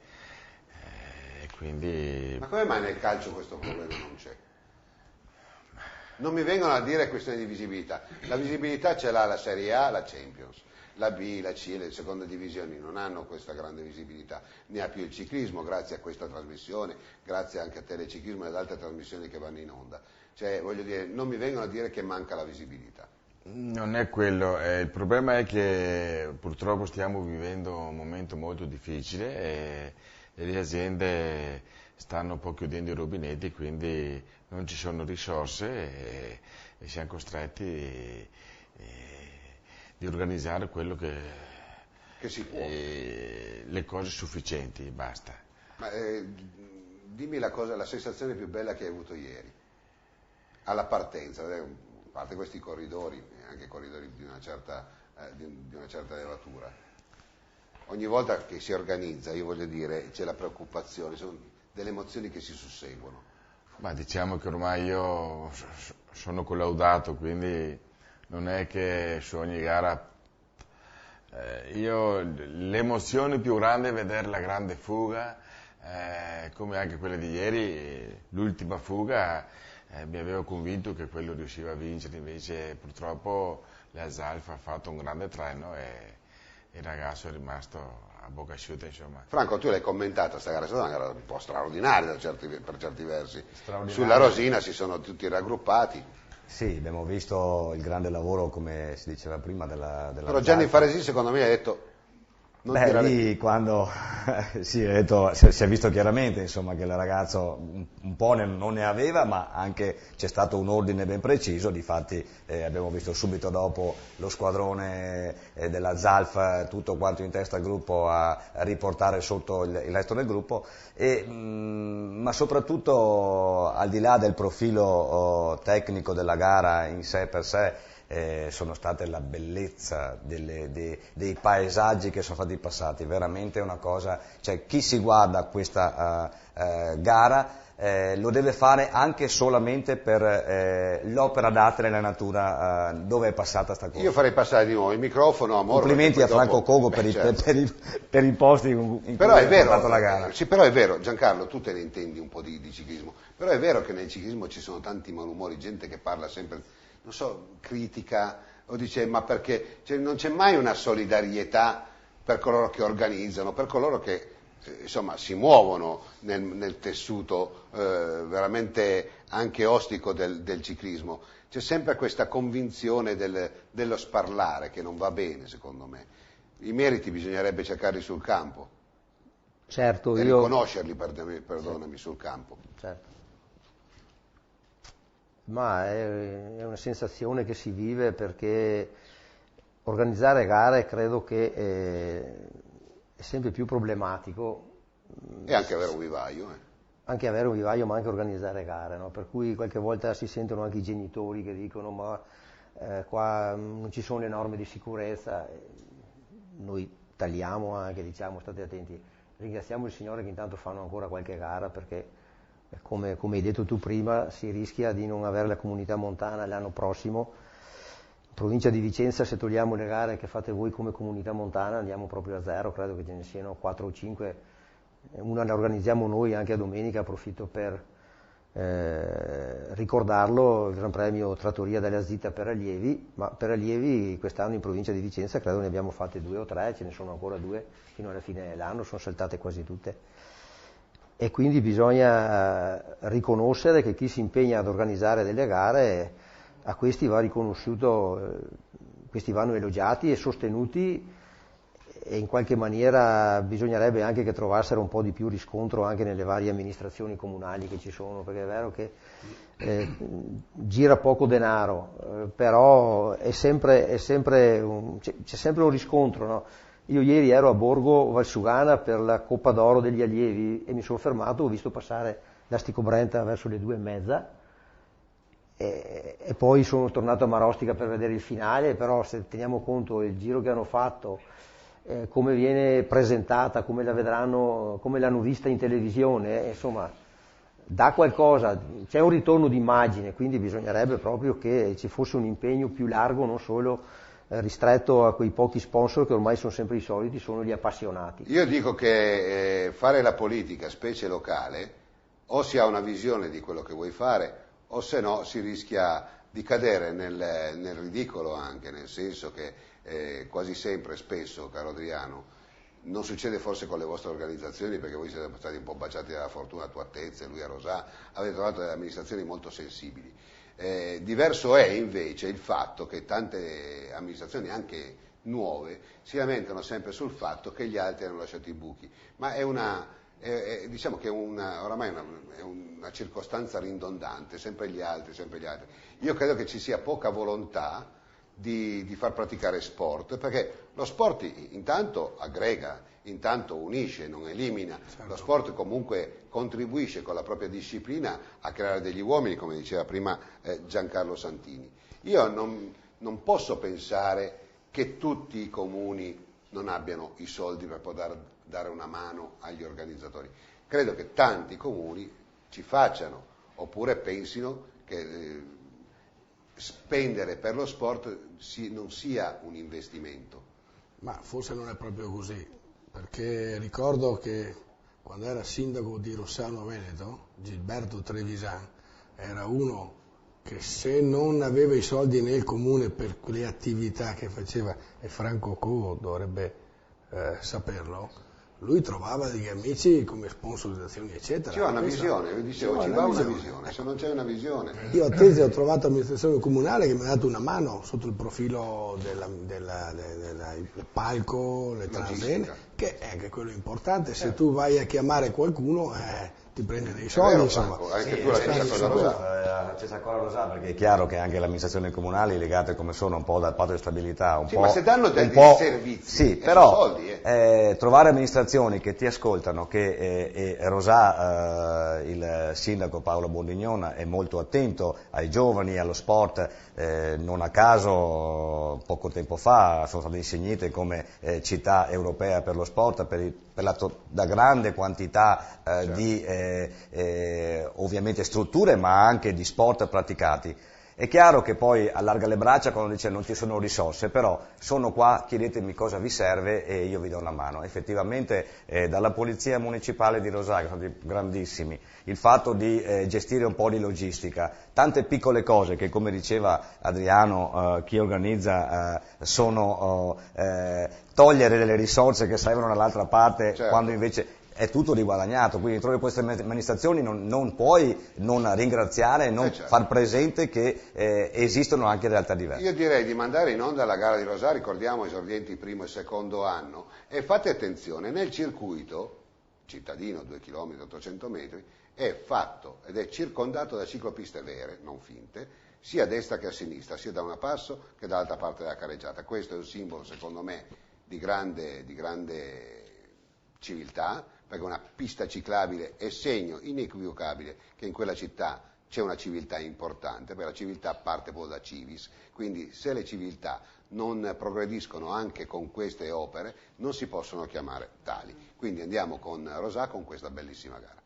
quindi... Ma come mai nel calcio questo problema non c'è? Non mi vengono a dire questione di visibilità. La visibilità ce l'ha la Serie A, la Champions. la B, la C e le seconde divisioni non hanno questa grande visibilità, ne ha più il ciclismo grazie a questa trasmissione, grazie anche a Teleciclismo e ad altre trasmissioni che vanno in onda. Cioè, voglio dire, non mi vengono a dire che manca la visibilità. Non è quello, il problema è che purtroppo stiamo vivendo un momento molto difficile e le aziende stanno un po' chiudendo i rubinetti, quindi non ci sono risorse e siamo costretti di organizzare quello che si può. Le cose sufficienti, basta. Ma dimmi la sensazione più bella che hai avuto ieri, alla partenza, a parte questi corridori, anche corridori di una certa levatura. Ogni volta che si organizza, io voglio dire, c'è la preoccupazione, sono delle emozioni che si susseguono. Ma diciamo che ormai io sono collaudato, quindi non è che su ogni gara l'emozione più grande è vedere la grande fuga, come anche quella di ieri, l'ultima fuga mi avevo convinto che quello riusciva a vincere, invece purtroppo la Zalfa ha fatto un grande treno e il ragazzo è rimasto a bocca asciutta, insomma. Franco, tu l'hai commentata, questa gara è stata una gara un po' straordinaria per certi versi. Sulla Rosina si sono tutti raggruppati. Sì, abbiamo visto il grande lavoro, come si diceva prima, della Però Gianni Faresi secondo me ha detto... lì quando si è visto chiaramente, insomma, che il ragazzo un po' non ne aveva, ma anche c'è stato un ordine ben preciso. Difatti abbiamo visto subito dopo lo squadrone della Zalfa, tutto quanto in testa al gruppo, a riportare sotto il resto del gruppo, ma soprattutto al di là del profilo tecnico della gara in sé per sé, sono state la bellezza dei paesaggi che sono stati passati, veramente una cosa, cioè chi si guarda questa gara lo deve fare anche solamente per l'opera d'arte nella natura dove è passata sta cosa. Io farei passare di nuovo il microfono a Moro. Complimenti a Franco Cogo per i posti in cui ha fatto la gara. Sì, però è vero, Giancarlo, tu te ne intendi un po' di ciclismo, però è vero che nel ciclismo ci sono tanti malumori, gente che parla sempre, non so, critica o dice ma perché, cioè, non c'è mai una solidarietà per coloro che organizzano, per coloro che insomma si muovono nel tessuto veramente anche ostico del ciclismo. C'è sempre questa convinzione dello sparlare che non va bene, secondo me. I meriti bisognerebbe cercarli sul campo. Certo, e riconoscerli, perdonami, sul campo. Certo. Ma è una sensazione che si vive, perché organizzare gare credo che è sempre più problematico. E anche avere un vivaio. Anche avere un vivaio, ma anche organizzare gare, no? Per cui qualche volta si sentono anche i genitori che dicono ma qua non ci sono le norme di sicurezza. Noi tagliamo anche, diciamo state attenti. Ringraziamo il Signore che intanto fanno ancora qualche gara, perché come hai detto tu prima, si rischia di non avere la comunità montana l'anno prossimo. In provincia di Vicenza, se togliamo le gare che fate voi come comunità montana, andiamo proprio a zero, credo che ce ne siano 4 o 5. Una la organizziamo noi anche a domenica, approfitto per ricordarlo, il Gran Premio Trattoria della Zita per allievi, ma per allievi quest'anno in provincia di Vicenza credo ne abbiamo fatte 2 o 3, ce ne sono ancora 2 fino alla fine dell'anno, sono saltate quasi tutte. E quindi bisogna riconoscere che chi si impegna ad organizzare delle gare, a questi va riconosciuto, questi vanno elogiati e sostenuti, e in qualche maniera bisognerebbe anche che trovassero un po' di più riscontro anche nelle varie amministrazioni comunali che ci sono, perché è vero che gira poco denaro, però c'è sempre un riscontro, no? Io ieri ero a Borgo Valsugana per la Coppa d'Oro degli allievi e mi sono fermato, ho visto passare l'Astico Brenta verso le 2:30 e poi sono tornato a Marostica per vedere il finale, però se teniamo conto del giro che hanno fatto, come viene presentata, come la vedranno, come l'hanno vista in televisione, insomma dà qualcosa, c'è un ritorno di immagine, quindi bisognerebbe proprio che ci fosse un impegno più largo, non solo ristretto a quei pochi sponsor che ormai sono sempre i soliti, sono gli appassionati. Io dico che fare la politica, specie locale, o si ha una visione di quello che vuoi fare, o se no si rischia di cadere nel ridicolo anche, nel senso che quasi sempre, spesso, caro Adriano, non succede forse con le vostre organizzazioni, perché voi siete stati un po' baciati dalla fortuna a tua altezza e lui a Rosà, avete trovato delle amministrazioni molto sensibili. Diverso è invece il fatto che tante amministrazioni, anche nuove, si lamentano sempre sul fatto che gli altri hanno lasciato i buchi, ma diciamo che oramai è una circostanza ridondante, sempre gli altri, sempre gli altri. Io credo che ci sia poca volontà di far praticare sport, perché lo sport intanto aggrega, intanto unisce, non elimina. Certo. Lo sport comunque contribuisce con la propria disciplina a creare degli uomini, come diceva prima Giancarlo Santini. Io non posso pensare che tutti i comuni non abbiano i soldi per poter dare una mano agli organizzatori. Credo che tanti comuni ci facciano, oppure pensino che spendere per lo sport non sia un investimento. Ma forse non è proprio così, perché ricordo che quando era sindaco di Rossano Veneto, Gilberto Trevisan era uno che se non aveva i soldi nel comune per le attività che faceva, e Franco Cogo dovrebbe saperlo, lui trovava degli amici come sponsorizzazioni eccetera. Ci va una visione, io dicevo, ci va una visione, se non c'è una visione. Io a Tese ho trovato l'amministrazione comunale che mi ha dato una mano sotto il profilo del palco, le transene, che è anche quello importante. Se tu vai a chiamare qualcuno ti prende dei soldi, insomma. Anche tu la stessa cosa. La stessa cosa lo sa, perché è chiaro che anche le amministrazioni comunali, legate come sono un po' dal patto di stabilità, un po'... ma se danno dei servizi, sì, però soldi, trovare amministrazioni che ti ascoltano, che Rosà, il sindaco Paolo Bondignona, è molto attento ai giovani, allo sport, non a caso poco tempo fa sono state insignite come città europea per lo sport, per la grande quantità certo. Di ovviamente strutture, ma anche di sport praticati. È chiaro che poi allarga le braccia quando dice non ci sono risorse, però sono qua, chiedetemi cosa vi serve e io vi do una mano. Effettivamente dalla Polizia Municipale di Rosà, che sono stati grandissimi, il fatto di gestire un po' di logistica, tante piccole cose che, come diceva Adriano, chi organizza sono togliere delle risorse che servono dall'altra parte, certo. Quando invece è tutto riguadagnato, quindi trovi queste amministrazioni non puoi non ringraziare e non certo. Far presente che esistono anche realtà diverse. Io direi di mandare in onda la gara di Rosà, ricordiamo esordienti primo e secondo anno, e fate attenzione, nel circuito cittadino 2 km 800 metri è fatto ed è circondato da ciclopiste vere, non finte, sia a destra che a sinistra, sia da una passo che dall'altra parte della carreggiata. Questo è un simbolo, secondo me, di grande civiltà, perché una pista ciclabile è segno inequivocabile che in quella città c'è una civiltà importante, perché la civiltà parte proprio da civis, quindi se le civiltà non progrediscono anche con queste opere non si possono chiamare tali. Quindi andiamo con Rosà con questa bellissima gara.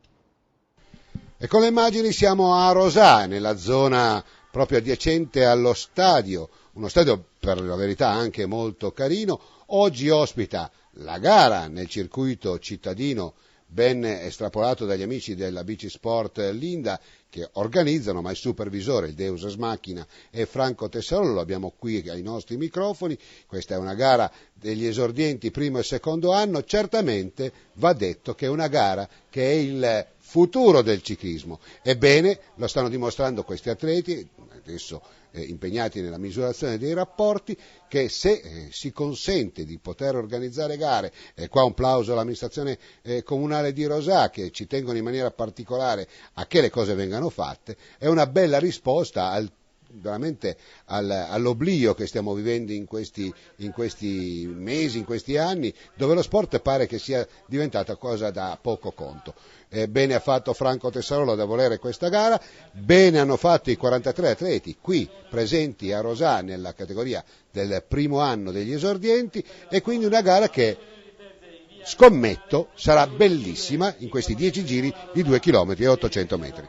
E con le immagini siamo a Rosà, nella zona proprio adiacente allo stadio, uno stadio per la verità anche molto carino. Oggi ospita la gara nel circuito cittadino ben estrapolato dagli amici della Bici Sport Linda, che organizzano, ma il supervisore, il Deus Ex Machina, è Franco Tessarolo, lo abbiamo qui ai nostri microfoni. Questa è una gara degli esordienti primo e secondo anno, certamente va detto che è una gara che è il futuro del ciclismo. Ebbene, lo stanno dimostrando questi atleti, adesso impegnati nella misurazione dei rapporti, che se si consente di poter organizzare gare, e qua un plauso all'amministrazione comunale di Rosà, che ci tengono in maniera particolare a che le cose vengano fatte, è una bella risposta veramente all'oblio che stiamo vivendo in questi mesi, in questi anni, dove lo sport pare che sia diventata cosa da poco conto. Bene ha fatto Franco Tessarolo da volere questa gara, bene hanno fatto i 43 atleti qui presenti a Rosà nella categoria del primo anno degli esordienti, e quindi una gara che scommetto sarà bellissima in questi 10 giri di 2 km e 800 metri.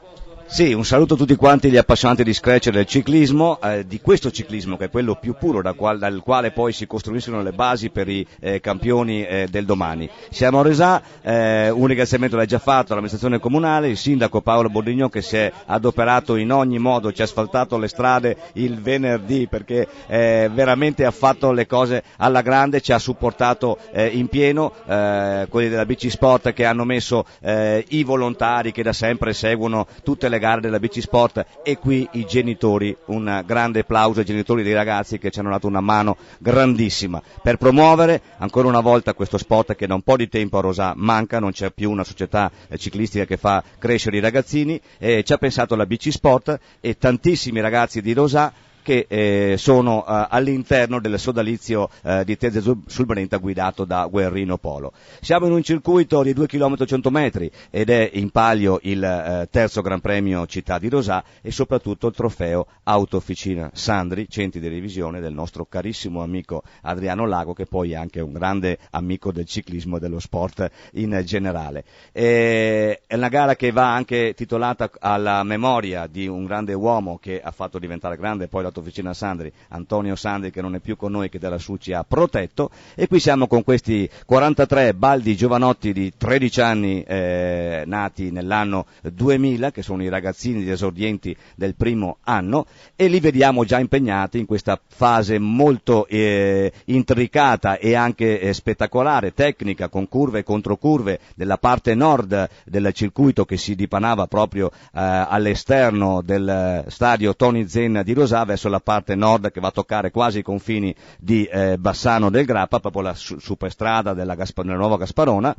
Sì, un saluto a tutti quanti gli appassionati di scratch del ciclismo, di questo ciclismo che è quello più puro dal quale poi si costruiscono le basi per i campioni del domani. Siamo a Resà, un ringraziamento l'ha già fatto all'amministrazione comunale, il sindaco Paolo Bordignon che si è adoperato in ogni modo, ci ha asfaltato le strade il venerdì perché veramente ha fatto le cose alla grande, ci ha supportato in pieno, quelli della BC Sport che hanno messo i volontari che da sempre seguono tutte le gare della BC Sport e qui i genitori, un grande applauso ai genitori dei ragazzi che ci hanno dato una mano grandissima per promuovere ancora una volta questo sport che da un po' di tempo a Rosà manca, non c'è più una società ciclistica che fa crescere i ragazzini, ci ha pensato la BC Sport e tantissimi ragazzi di Rosà che sono all'interno del sodalizio di Tese sul Brenta guidato da Guerrino Polo. Siamo in un circuito di 2 km 100 metri ed è in palio il terzo Gran Premio Città di Rosà e soprattutto il trofeo Autofficina Sandri, centri di revisione del nostro carissimo amico Adriano Lago che poi è anche un grande amico del ciclismo e dello sport in generale. È una gara che va anche titolata alla memoria di un grande uomo che ha fatto diventare grande poi Autofficina Sandri, Antonio Sandri che non è più con noi che della SU ci ha protetto e qui siamo con questi 43 baldi giovanotti di 13 anni nati nell'anno 2000 che sono i ragazzini, gli esordienti del primo anno e li vediamo già impegnati in questa fase molto intricata e anche spettacolare, tecnica con curve e controcurve della parte nord del circuito che si dipanava proprio all'esterno del stadio Tony Zen di Rosà verso la parte nord che va a toccare quasi i confini di Bassano del Grappa, proprio la superstrada della nuova Gasparona.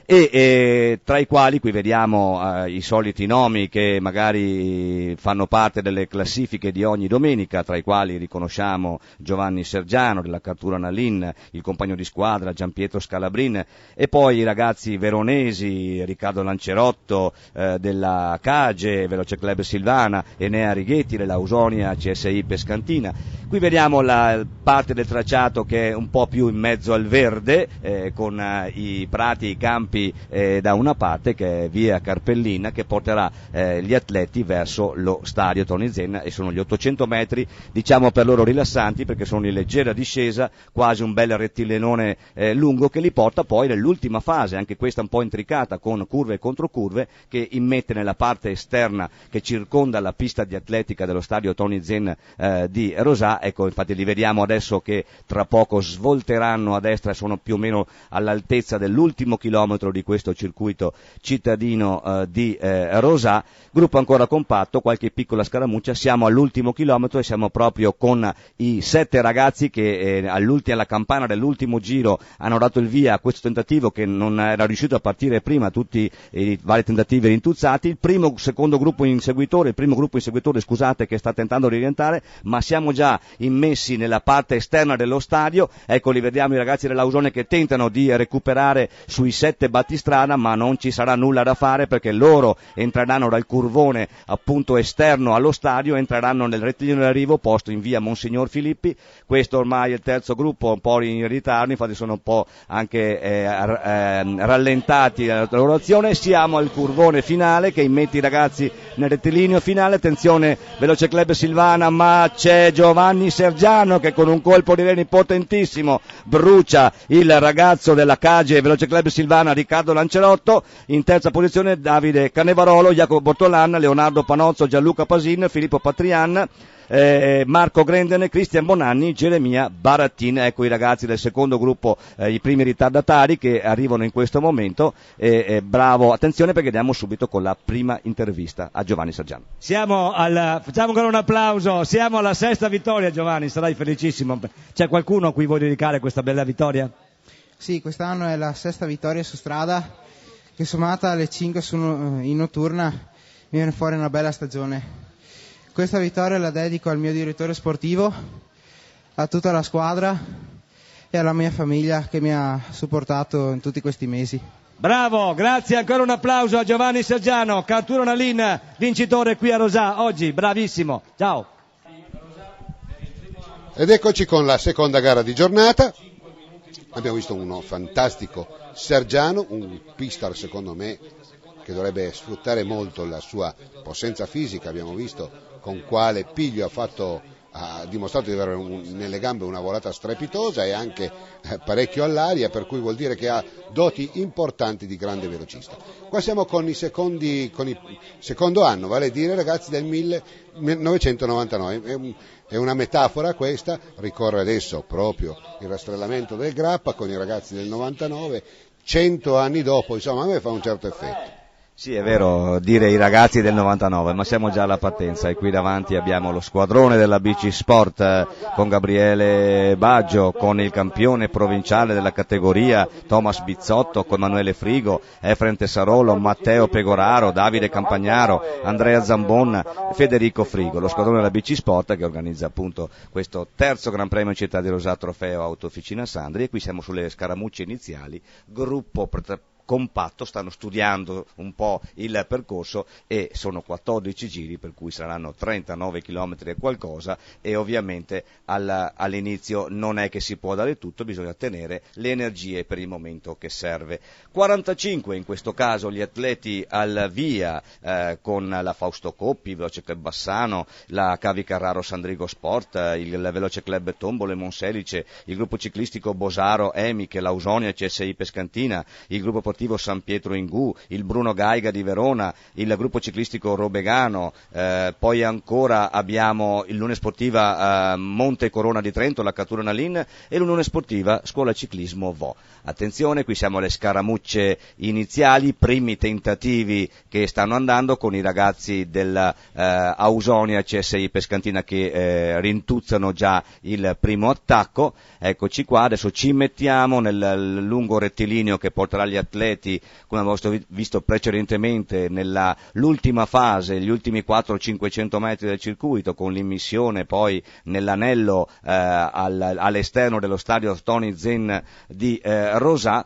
E tra i quali qui vediamo i soliti nomi che magari fanno parte delle classifiche di ogni domenica, tra i quali riconosciamo Giovanni Sergiano della Cartura Nalin, il compagno di squadra Gianpietro Scalabrin e poi i ragazzi veronesi Riccardo Lancerotto della Cage, Veloce Club Silvana, Enea Righetti dell'Ausonia CSI Pescantina. Qui vediamo la parte del tracciato che è un po' più in mezzo al verde con i prati, i campi da una parte che è via Carpellina che porterà gli atleti verso lo stadio Tony Zen e sono gli 800 metri diciamo per loro rilassanti perché sono in leggera discesa, quasi un bel rettilinone lungo che li porta poi nell'ultima fase, anche questa un po' intricata con curve e controcurve che immette nella parte esterna che circonda la pista di atletica dello stadio Tony Zen di Rosà. Ecco, infatti li vediamo adesso che tra poco svolteranno a destra, sono più o meno all'altezza dell'ultimo chilometro di questo circuito cittadino di Rosà, gruppo ancora compatto, qualche piccola scaramuccia, siamo all'ultimo chilometro e siamo proprio con i 7 ragazzi che alla campana dell'ultimo giro hanno dato il via a questo tentativo che non era riuscito a partire prima, tutti i vari tentativi rintuzzati, il primo gruppo inseguitore scusate che sta tentando di rientrare, ma siamo già immessi nella parte esterna dello stadio, ecco li vediamo i ragazzi dell'Ausone che tentano di recuperare sui 7 battistrada ma non ci sarà nulla da fare perché loro entreranno dal curvone appunto esterno allo stadio, entreranno nel rettilineo d'arrivo posto in via Monsignor Filippi, questo ormai è il terzo gruppo un po' in ritardo, infatti sono un po' anche rallentati nella loro azione, siamo al curvone finale che immette i ragazzi nel rettilineo finale, attenzione Veloce Club Silvana ma c'è Giovanni Sergiano che con un colpo di reni potentissimo brucia il ragazzo della Cage Veloce Club Silvana Riccardo Lancerotto, in terza posizione Davide Canevarolo, Jacopo Bortolan, Leonardo Panozzo, Gianluca Pasin, Filippo Patrian, Marco Grendene, Cristian Bonanni, Geremia Barattin. Ecco i ragazzi del secondo gruppo, i primi ritardatari che arrivano in questo momento. Bravo, attenzione perché andiamo subito con la prima intervista a Giovanni Sergiano. Facciamo ancora un applauso, siamo alla 6ª vittoria Giovanni, sarai felicissimo. C'è qualcuno a cui vuoi dedicare questa bella vittoria? Sì, quest'anno è la 6ª vittoria su strada, che sommata alle 5 in notturna mi viene fuori una bella stagione. Questa vittoria la dedico al mio direttore sportivo, a tutta la squadra e alla mia famiglia che mi ha supportato in tutti questi mesi. Bravo, grazie, ancora un applauso a Giovanni Sergiano, Cartura Nalin, vincitore qui a Rosà oggi, bravissimo, ciao. Ed eccoci con la seconda gara di giornata. Abbiamo visto uno fantastico Sergiano, un pistar secondo me che dovrebbe sfruttare molto la sua potenza fisica, abbiamo visto con quale piglio ha dimostrato di avere nelle gambe una volata strepitosa e anche parecchio all'aria, per cui vuol dire che ha doti importanti di grande velocista. Qua siamo con il secondo anno, vale a dire ragazzi del 1999, è una metafora questa, ricorre adesso proprio il rastrellamento del Grappa con i ragazzi del 99, 100 anni dopo, insomma a me fa un certo effetto. Sì, è vero dire i ragazzi del 99, ma siamo già alla partenza e qui davanti abbiamo lo squadrone della BC Sport con Gabriele Baggio, con il campione provinciale della categoria Thomas Bizzotto, con Emanuele Frigo, Efren Tessarolo, Matteo Pegoraro, Davide Campagnaro, Andrea Zambon, Federico Frigo, lo squadrone della BC Sport che organizza appunto questo terzo Gran Premio Città di Rosà Trofeo Autofficina Sandri, e qui siamo sulle scaramucce iniziali, gruppo compatto, stanno studiando un po' il percorso e sono 14 giri, per cui saranno 39 km e qualcosa, e ovviamente all'inizio non è che si può dare tutto, bisogna tenere le energie per il momento che serve. 45 in questo caso gli atleti al via con la Fausto Coppi, il Veloce Club Bassano, la Cavi Carraro Sandrigo Sport, il Veloce Club Tombole Monselice, il gruppo ciclistico Bosaro Emiche, l'Ausonia CSI Pescantina, il gruppo San Pietro Ingù, il Bruno Gaiga di Verona, il gruppo ciclistico Robegano, poi ancora abbiamo l'Unione Sportiva Monte Corona di Trento, la Caturna Lin, e l'Unione Sportiva Scuola Ciclismo Vo. Attenzione, qui siamo alle scaramucce iniziali, primi tentativi che stanno andando con i ragazzi della Ausonia CSI Pescantina che rintuzzano già il primo attacco. Eccoci qua, adesso ci mettiamo nel lungo rettilineo che porterà gli atleti, come abbiamo visto precedentemente, nell'ultima fase, gli ultimi 400-500 metri del circuito, con l'immissione poi nell'anello all'esterno dello stadio Tony Zen di Rosà.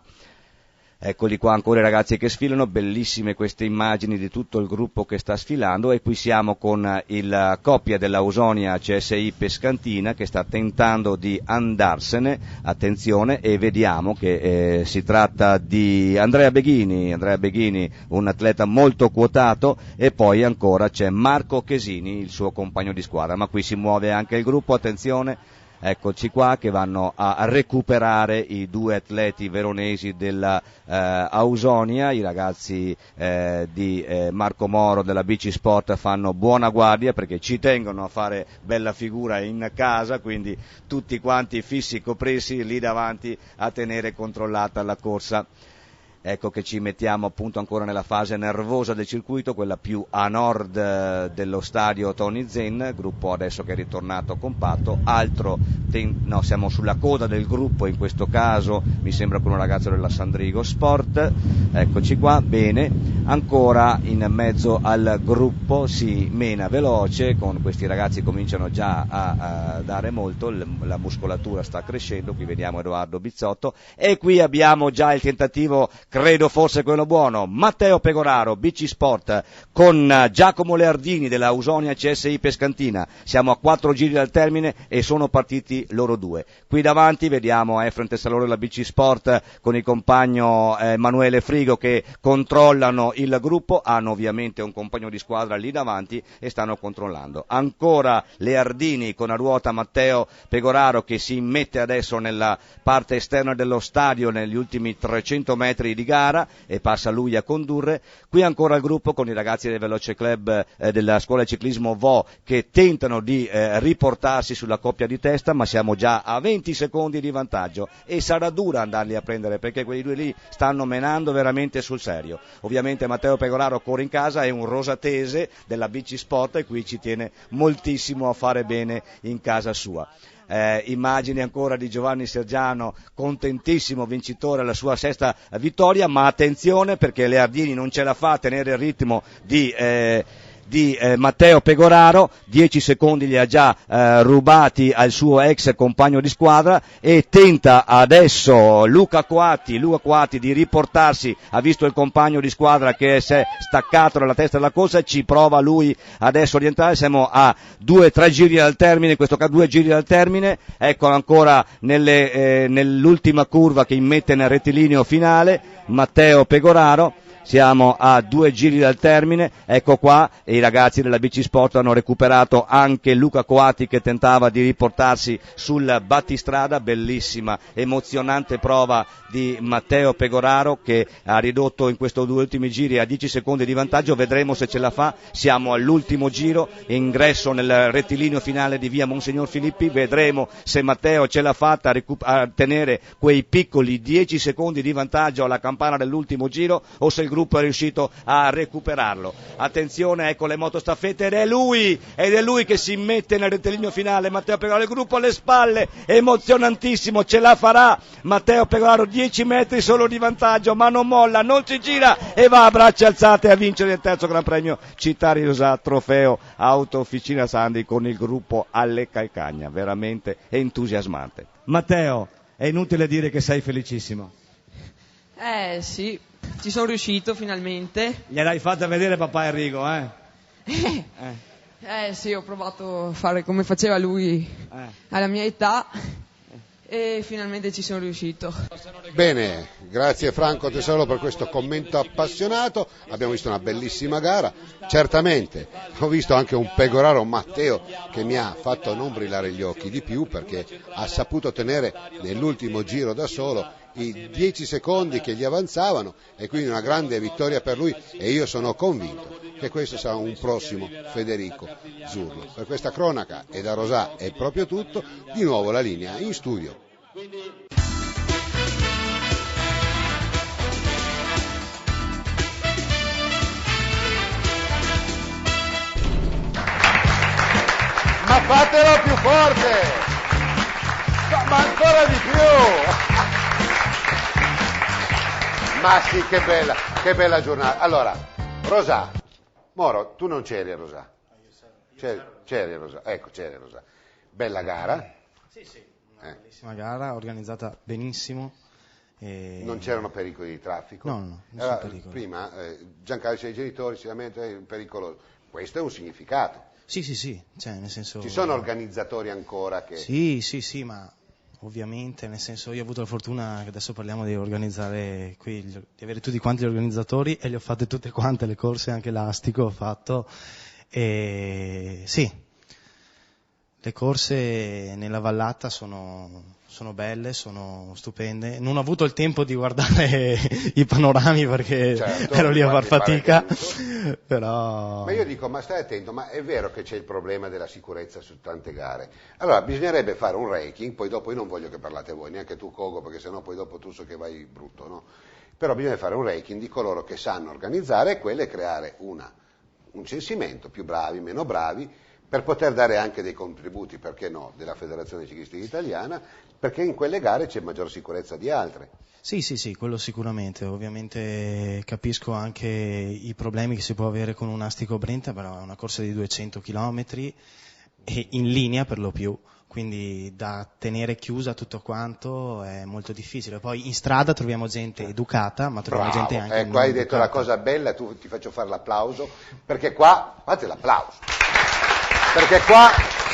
Eccoli qua ancora i ragazzi che sfilano, bellissime queste immagini di tutto il gruppo che sta sfilando, e qui siamo con il coppia dell'Ausonia CSI Pescantina che sta tentando di andarsene, attenzione, e vediamo che si tratta di Andrea Beghini, un atleta molto quotato, e poi ancora c'è Marco Chesini, il suo compagno di squadra, ma qui si muove anche il gruppo, attenzione. Eccoci qua che vanno a recuperare i due atleti veronesi della Ausonia, i ragazzi di Marco Moro della BC Sport fanno buona guardia perché ci tengono a fare bella figura in casa, quindi tutti quanti fissi copressi lì davanti a tenere controllata la corsa. Ecco che ci mettiamo appunto ancora nella fase nervosa del circuito, quella più a nord dello stadio Tony Zen, gruppo adesso che è ritornato compatto, siamo sulla coda del gruppo in questo caso, mi sembra con un ragazzo della Sandrigo Sport, eccoci qua, bene, ancora in mezzo al gruppo si mena veloce, con questi ragazzi cominciano già a dare molto, la muscolatura sta crescendo, qui vediamo Edoardo Bizzotto, e qui abbiamo già il tentativo, credo forse quello buono, Matteo Pegoraro, BC Sport, con Giacomo Leardini della Ausonia CSI Pescantina, siamo a 4 giri dal termine e sono partiti loro due. Qui davanti vediamo Efren Tessalore della BC Sport con il compagno Emanuele Frigo che controllano il gruppo, hanno ovviamente un compagno di squadra lì davanti e stanno controllando. Ancora Leardini con a ruota Matteo Pegoraro che si immette adesso nella parte esterna dello stadio negli ultimi 300 metri di gara e passa lui a condurre. Qui ancora il gruppo con i ragazzi del Veloce Club della Scuola Ciclismo Vo che tentano di riportarsi sulla coppia di testa, ma siamo già a 20 secondi di vantaggio e sarà dura andarli a prendere perché quelli due lì stanno menando veramente sul serio. Ovviamente Matteo Pegoraro corre in casa, è un rosatese della BC Sport e qui ci tiene moltissimo a fare bene in casa sua. Immagini ancora di Giovanni Sergiano, contentissimo, vincitore alla sua sesta vittoria, ma attenzione perché Leardini non ce la fa a tenere il ritmo di Matteo Pegoraro, 10 secondi li ha già rubati al suo ex compagno di squadra e tenta adesso Luca Coatti di riportarsi, ha visto il compagno di squadra che si è staccato dalla testa della corsa, ci prova lui adesso a rientrare, siamo a 2-3 giri dal termine, in questo caso 2 giri dal termine, ecco ancora nell'ultima curva che immette nel rettilineo finale Matteo Pegoraro. siamo a 2 giri dal termine, ecco qua i ragazzi della BC Sport hanno recuperato anche Luca Coati che tentava di riportarsi sul battistrada, bellissima, emozionante prova di Matteo Pegoraro che ha ridotto in questi 2 ultimi giri a 10 secondi di vantaggio, vedremo se ce la fa, siamo all'ultimo giro, ingresso nel rettilineo finale di via Monsignor Filippi, vedremo se Matteo ce l'ha fatta a tenere quei piccoli 10 secondi di vantaggio alla campana dell'ultimo giro o se il gruppo è riuscito a recuperarlo. Attenzione, ecco le motostaffette ed è lui che si mette nel rettilineo finale, Matteo Pegoraro, il gruppo alle spalle, emozionantissimo, ce la farà Matteo Pegoraro, 10 metri solo di vantaggio, ma non molla, non si gira e va a braccia alzate a vincere il terzo Gran Premio Città di Rosà, trofeo Auto Officina Sandri con il gruppo alle calcagna, veramente entusiasmante. Matteo, è inutile dire che sei felicissimo. Sì, ci sono riuscito finalmente. Gliel'hai fatta vedere papà Enrico, Sì, ho provato a fare come faceva lui alla mia età e finalmente ci sono riuscito. Bene, grazie Franco Tesoro per questo commento appassionato, abbiamo visto una bellissima gara, certamente ho visto anche un Pegoraro Matteo che mi ha fatto non brillare gli occhi di più perché ha saputo tenere nell'ultimo giro da solo i 10 secondi che gli avanzavano e quindi una grande vittoria per lui e io sono convinto che questo sarà un prossimo Federico Zurlo. Per questa cronaca e da Rosà è proprio tutto, di nuovo la linea in studio. Ma fatelo più forte! Ma ancora di più! Ma sì, che bella giornata. Allora, Rosà, Moro, tu non c'eri a Rosà? C'eri a Rosà, ecco, c'eri a Rosà. Bella gara? Sì, una bellissima gara, organizzata benissimo. Non c'erano pericoli di traffico? No, nessun pericolo. Prima Giancarlo e i genitori sicuramente è pericoloso. Questo è un significato. Sì, cioè nel senso... Ci sono organizzatori ancora che... Sì, ma... Ovviamente, nel senso, io ho avuto la fortuna che adesso parliamo di organizzare qui, di avere tutti quanti gli organizzatori e le ho fatte tutte quante le corse, anche elastico ho fatto. E sì, le corse nella vallata sono belle, sono stupende. Non ho avuto il tempo di guardare i panorami perché ero lì a far fatica, però... Ma io dico, ma stai attento, ma è vero che c'è il problema della sicurezza su tante gare. Allora, bisognerebbe fare un ranking, poi dopo io non voglio che parlate voi, neanche tu Cogo, perché sennò poi dopo tu so che vai brutto, no? Però bisogna fare un ranking di coloro che sanno organizzare e quelle creare un censimento, più bravi, meno bravi, per poter dare anche dei contributi, perché no, della Federazione Ciclistica Italiana, perché in quelle gare c'è maggior sicurezza di altre. Sì, quello sicuramente, ovviamente capisco anche i problemi che si può avere con un Astico Brenta, però è una corsa di 200 km e in linea per lo più, quindi da tenere chiusa tutto quanto è molto difficile. Poi in strada troviamo gente educata, ma troviamo gente anche non hai detto la cosa bella, tu ti faccio fare l'applauso, perché qua, fate l'applauso, perché qua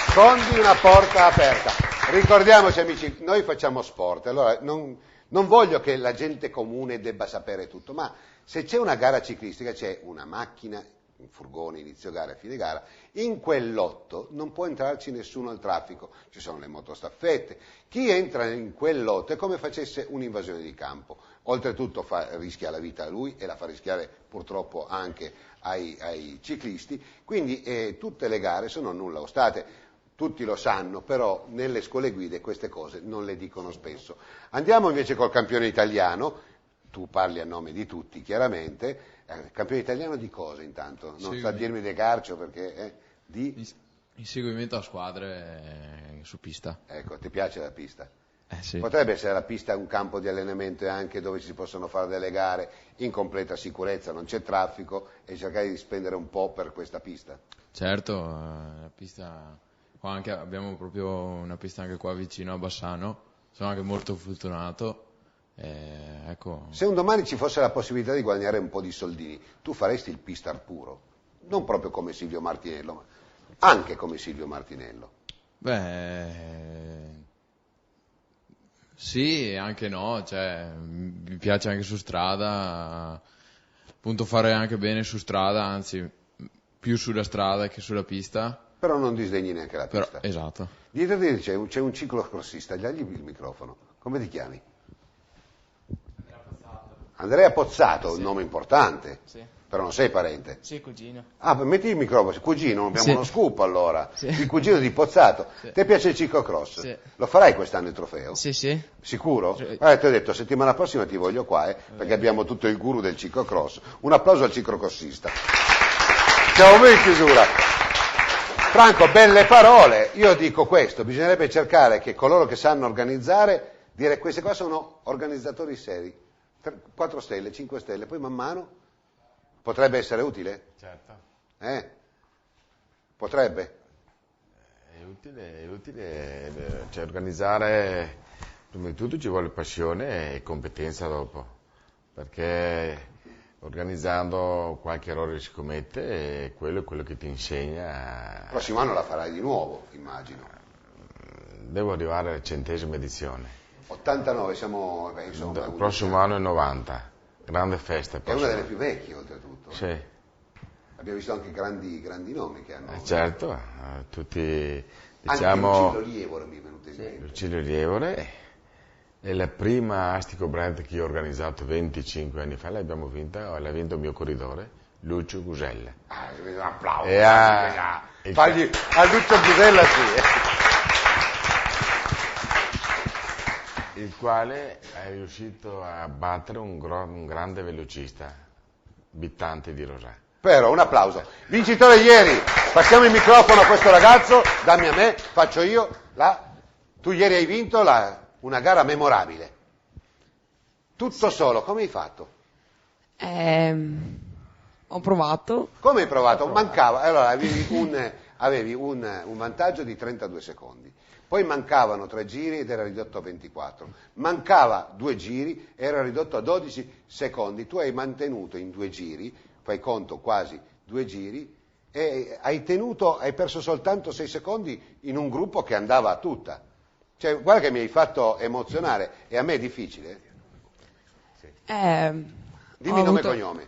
sfondi una porta aperta. Ricordiamoci amici, noi facciamo sport, allora non voglio che la gente comune debba sapere tutto, ma se c'è una gara ciclistica c'è una macchina, un furgone, inizio gara e fine gara, in quel lotto non può entrarci nessuno al traffico, ci sono le motostaffette, chi entra in quel lotto è come facesse un'invasione di campo, oltretutto rischia la vita a lui e la fa rischiare purtroppo anche ai ciclisti, quindi tutte le gare sono nulla ostate. Tutti lo sanno, però nelle scuole guide queste cose non le dicono spesso. Andiamo invece col campione italiano, tu parli a nome di tutti chiaramente, campione italiano di cosa intanto? Non sta a dirmi di calcio perché di inseguimento a squadre su pista. Ecco, ti piace la pista? Sì. Potrebbe essere la pista un campo di allenamento anche dove si possono fare delle gare in completa sicurezza, non c'è traffico e cercare di spendere un po' per questa pista. Certo, la pista... Qua anche abbiamo proprio una pista anche qua vicino a Bassano, sono anche molto fortunato. Ecco. Se un domani ci fosse la possibilità di guadagnare un po' di soldini, tu faresti il pistar puro? Non proprio come Silvio Martinello, ma anche come Silvio Martinello. Sì, anche no, cioè mi piace anche su strada, appunto fare anche bene su strada, anzi più sulla strada che sulla pista. Però non disdegni neanche la pista. Esatto. Dietro di te c'è un ciclocrossista, dagli il microfono. Come ti chiami? Andrea Pozzato, un nome importante. Sì. Però non sei parente. Sì, cugino. Ah, metti il microfono, cugino, abbiamo uno scoop allora. Sì. Il cugino di Pozzato. Sì. Ti piace il ciclocross? Sì. Lo farai quest'anno il trofeo? Sì, sì. Sicuro? Sì. Ti ho detto, settimana prossima ti voglio qua, perché abbiamo tutto il guru del ciclocross. Un applauso al ciclocrossista. Siamo in chiusura. Franco, belle parole. Io dico questo, bisognerebbe cercare che coloro che sanno organizzare, dire queste qua sono organizzatori seri. 4 stelle, 5 stelle, poi man mano potrebbe essere utile? Certo. Potrebbe? È utile, cioè organizzare, prima di tutto ci vuole passione e competenza dopo, perché organizzando qualche errore si commette e quello è quello che ti insegna. Il prossimo anno la farai di nuovo, immagino. Devo arrivare alla 100ª edizione. 89, siamo... insomma, Il prossimo anno è 90, grande festa. È una delle più vecchie, oltretutto. Sì. Abbiamo visto anche grandi nomi che hanno... Certo, tutti, diciamo... Anche Lucilio Lievore mi è venuto in mente. Lucilio Lievore è la prima Astico Brand che io ho organizzato 25 anni fa, l'ha vinto il mio corridore, Lucio Gusella. Un applauso. Fagli a Lucio Gusella sì. Il quale è riuscito a battere un grande velocista, Bittante di Rosà. Però, un applauso. Vincitore ieri, passiamo il microfono a questo ragazzo, dammi a me, faccio io. Tu ieri hai vinto una gara memorabile. Tutto solo, come hai fatto? Ho provato. Come hai provato? Mancava, allora avevi un vantaggio di 32 secondi. Poi mancavano 3 giri ed era ridotto a 24. Mancava 2 giri, era ridotto a 12 secondi. Tu hai mantenuto in 2 giri, fai conto quasi 2 giri, e hai perso soltanto 6 secondi in un gruppo che andava a tutta. Cioè, guarda che mi hai fatto emozionare, e a me è difficile. Dimmi nome e cognome.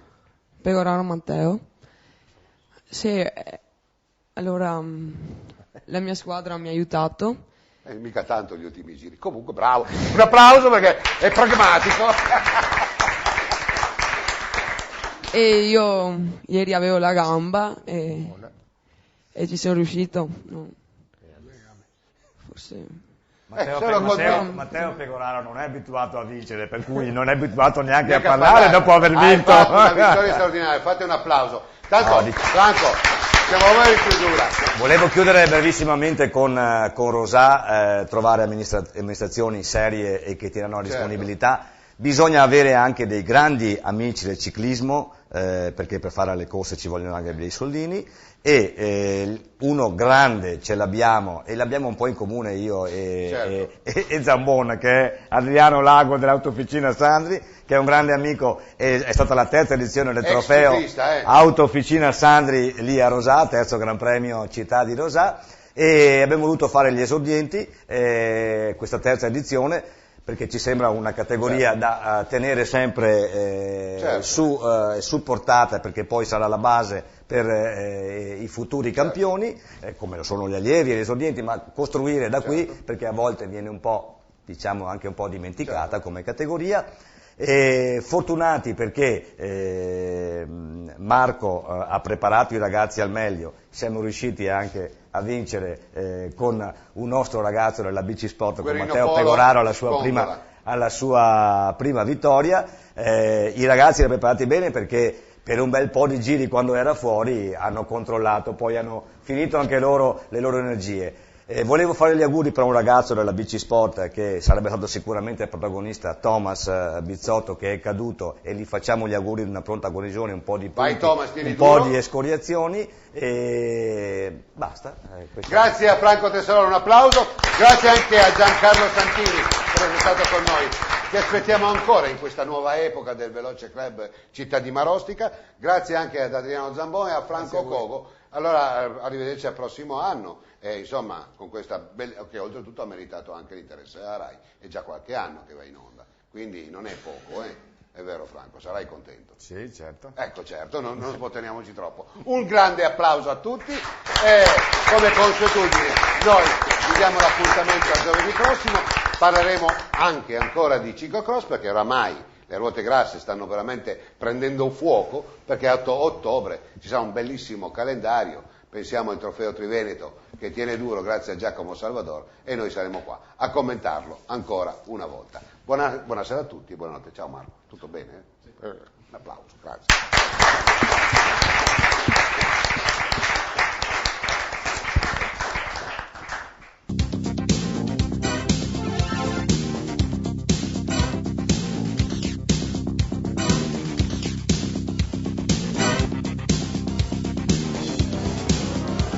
Pegoraro Matteo. Sì, allora la mia squadra mi ha aiutato. Mica tanto gli ultimi giri. Comunque bravo. Un applauso perché è pragmatico. E io ieri avevo la gamba e ci sono riuscito. No. Forse... Matteo Pegoraro non è abituato a vincere, per cui non è abituato neanche a parlare dopo aver vinto. Una vittoria straordinaria, fate un applauso. Tanto, Franco, siamo a voi in chiusura. Volevo chiudere brevissimamente con Rosà, trovare amministrazioni serie e che tirano a disponibilità. Certo. Bisogna avere anche dei grandi amici del ciclismo, perché per fare le corse ci vogliono anche dei soldini, e uno grande ce l'abbiamo, e l'abbiamo un po' in comune io e Zambon, che è Adriano Lago dell'Autofficina Sandri, che è un grande amico, è stata la 3ª edizione del trofeo Autofficina Sandri lì a Rosà, 3° Gran Premio Città di Rosà, e abbiamo voluto fare gli esordienti, questa 3ª edizione, perché ci sembra una categoria da tenere sempre supportata, perché poi sarà la base per i futuri campioni, come lo sono gli allievi e gli esordienti, ma costruire da qui, perché a volte viene un po', diciamo, anche un po' dimenticata come categoria. Fortunati perché Marco ha preparato i ragazzi al meglio, siamo riusciti anche a vincere con un nostro ragazzo della BC Sport, con Matteo Pegoraro, alla sua prima vittoria. I ragazzi li hanno preparati bene perché per un bel po' di giri quando era fuori hanno controllato, poi hanno finito anche loro le loro energie. Volevo fare gli auguri per un ragazzo della BC Sport che sarebbe stato sicuramente il protagonista, Thomas Bizzotto, che è caduto, e gli facciamo gli auguri di una pronta guarigione, un po' di punti, un po' di escoriazioni, e basta. Grazie a Franco Tesoro, un applauso. Grazie anche a Giancarlo Santini per essere stato con noi. Ti aspettiamo ancora in questa nuova epoca del Veloce Club Città di Marostica. Grazie anche ad Adriano Zambon e a Franco Cogo. Allora, arrivederci al prossimo anno. Insomma, con questa bella, che oltretutto ha meritato anche l'interesse della RAI, è già qualche anno che va in onda, quindi non è poco, È vero Franco, sarai contento? Sì, certo. Ecco, certo, non spotteniamoci troppo. Un grande applauso a tutti e come consuetudine noi vi diamo l'appuntamento a giovedì prossimo, parleremo anche ancora di ciclocross perché oramai le ruote grasse stanno veramente prendendo fuoco perché a ottobre ci sarà un bellissimo calendario, pensiamo al Trofeo Triveneto che tiene duro grazie a Giacomo Salvador e noi saremo qua a commentarlo ancora una volta. Buonasera a tutti e buonanotte. Ciao Marco, tutto bene? Un applauso, grazie.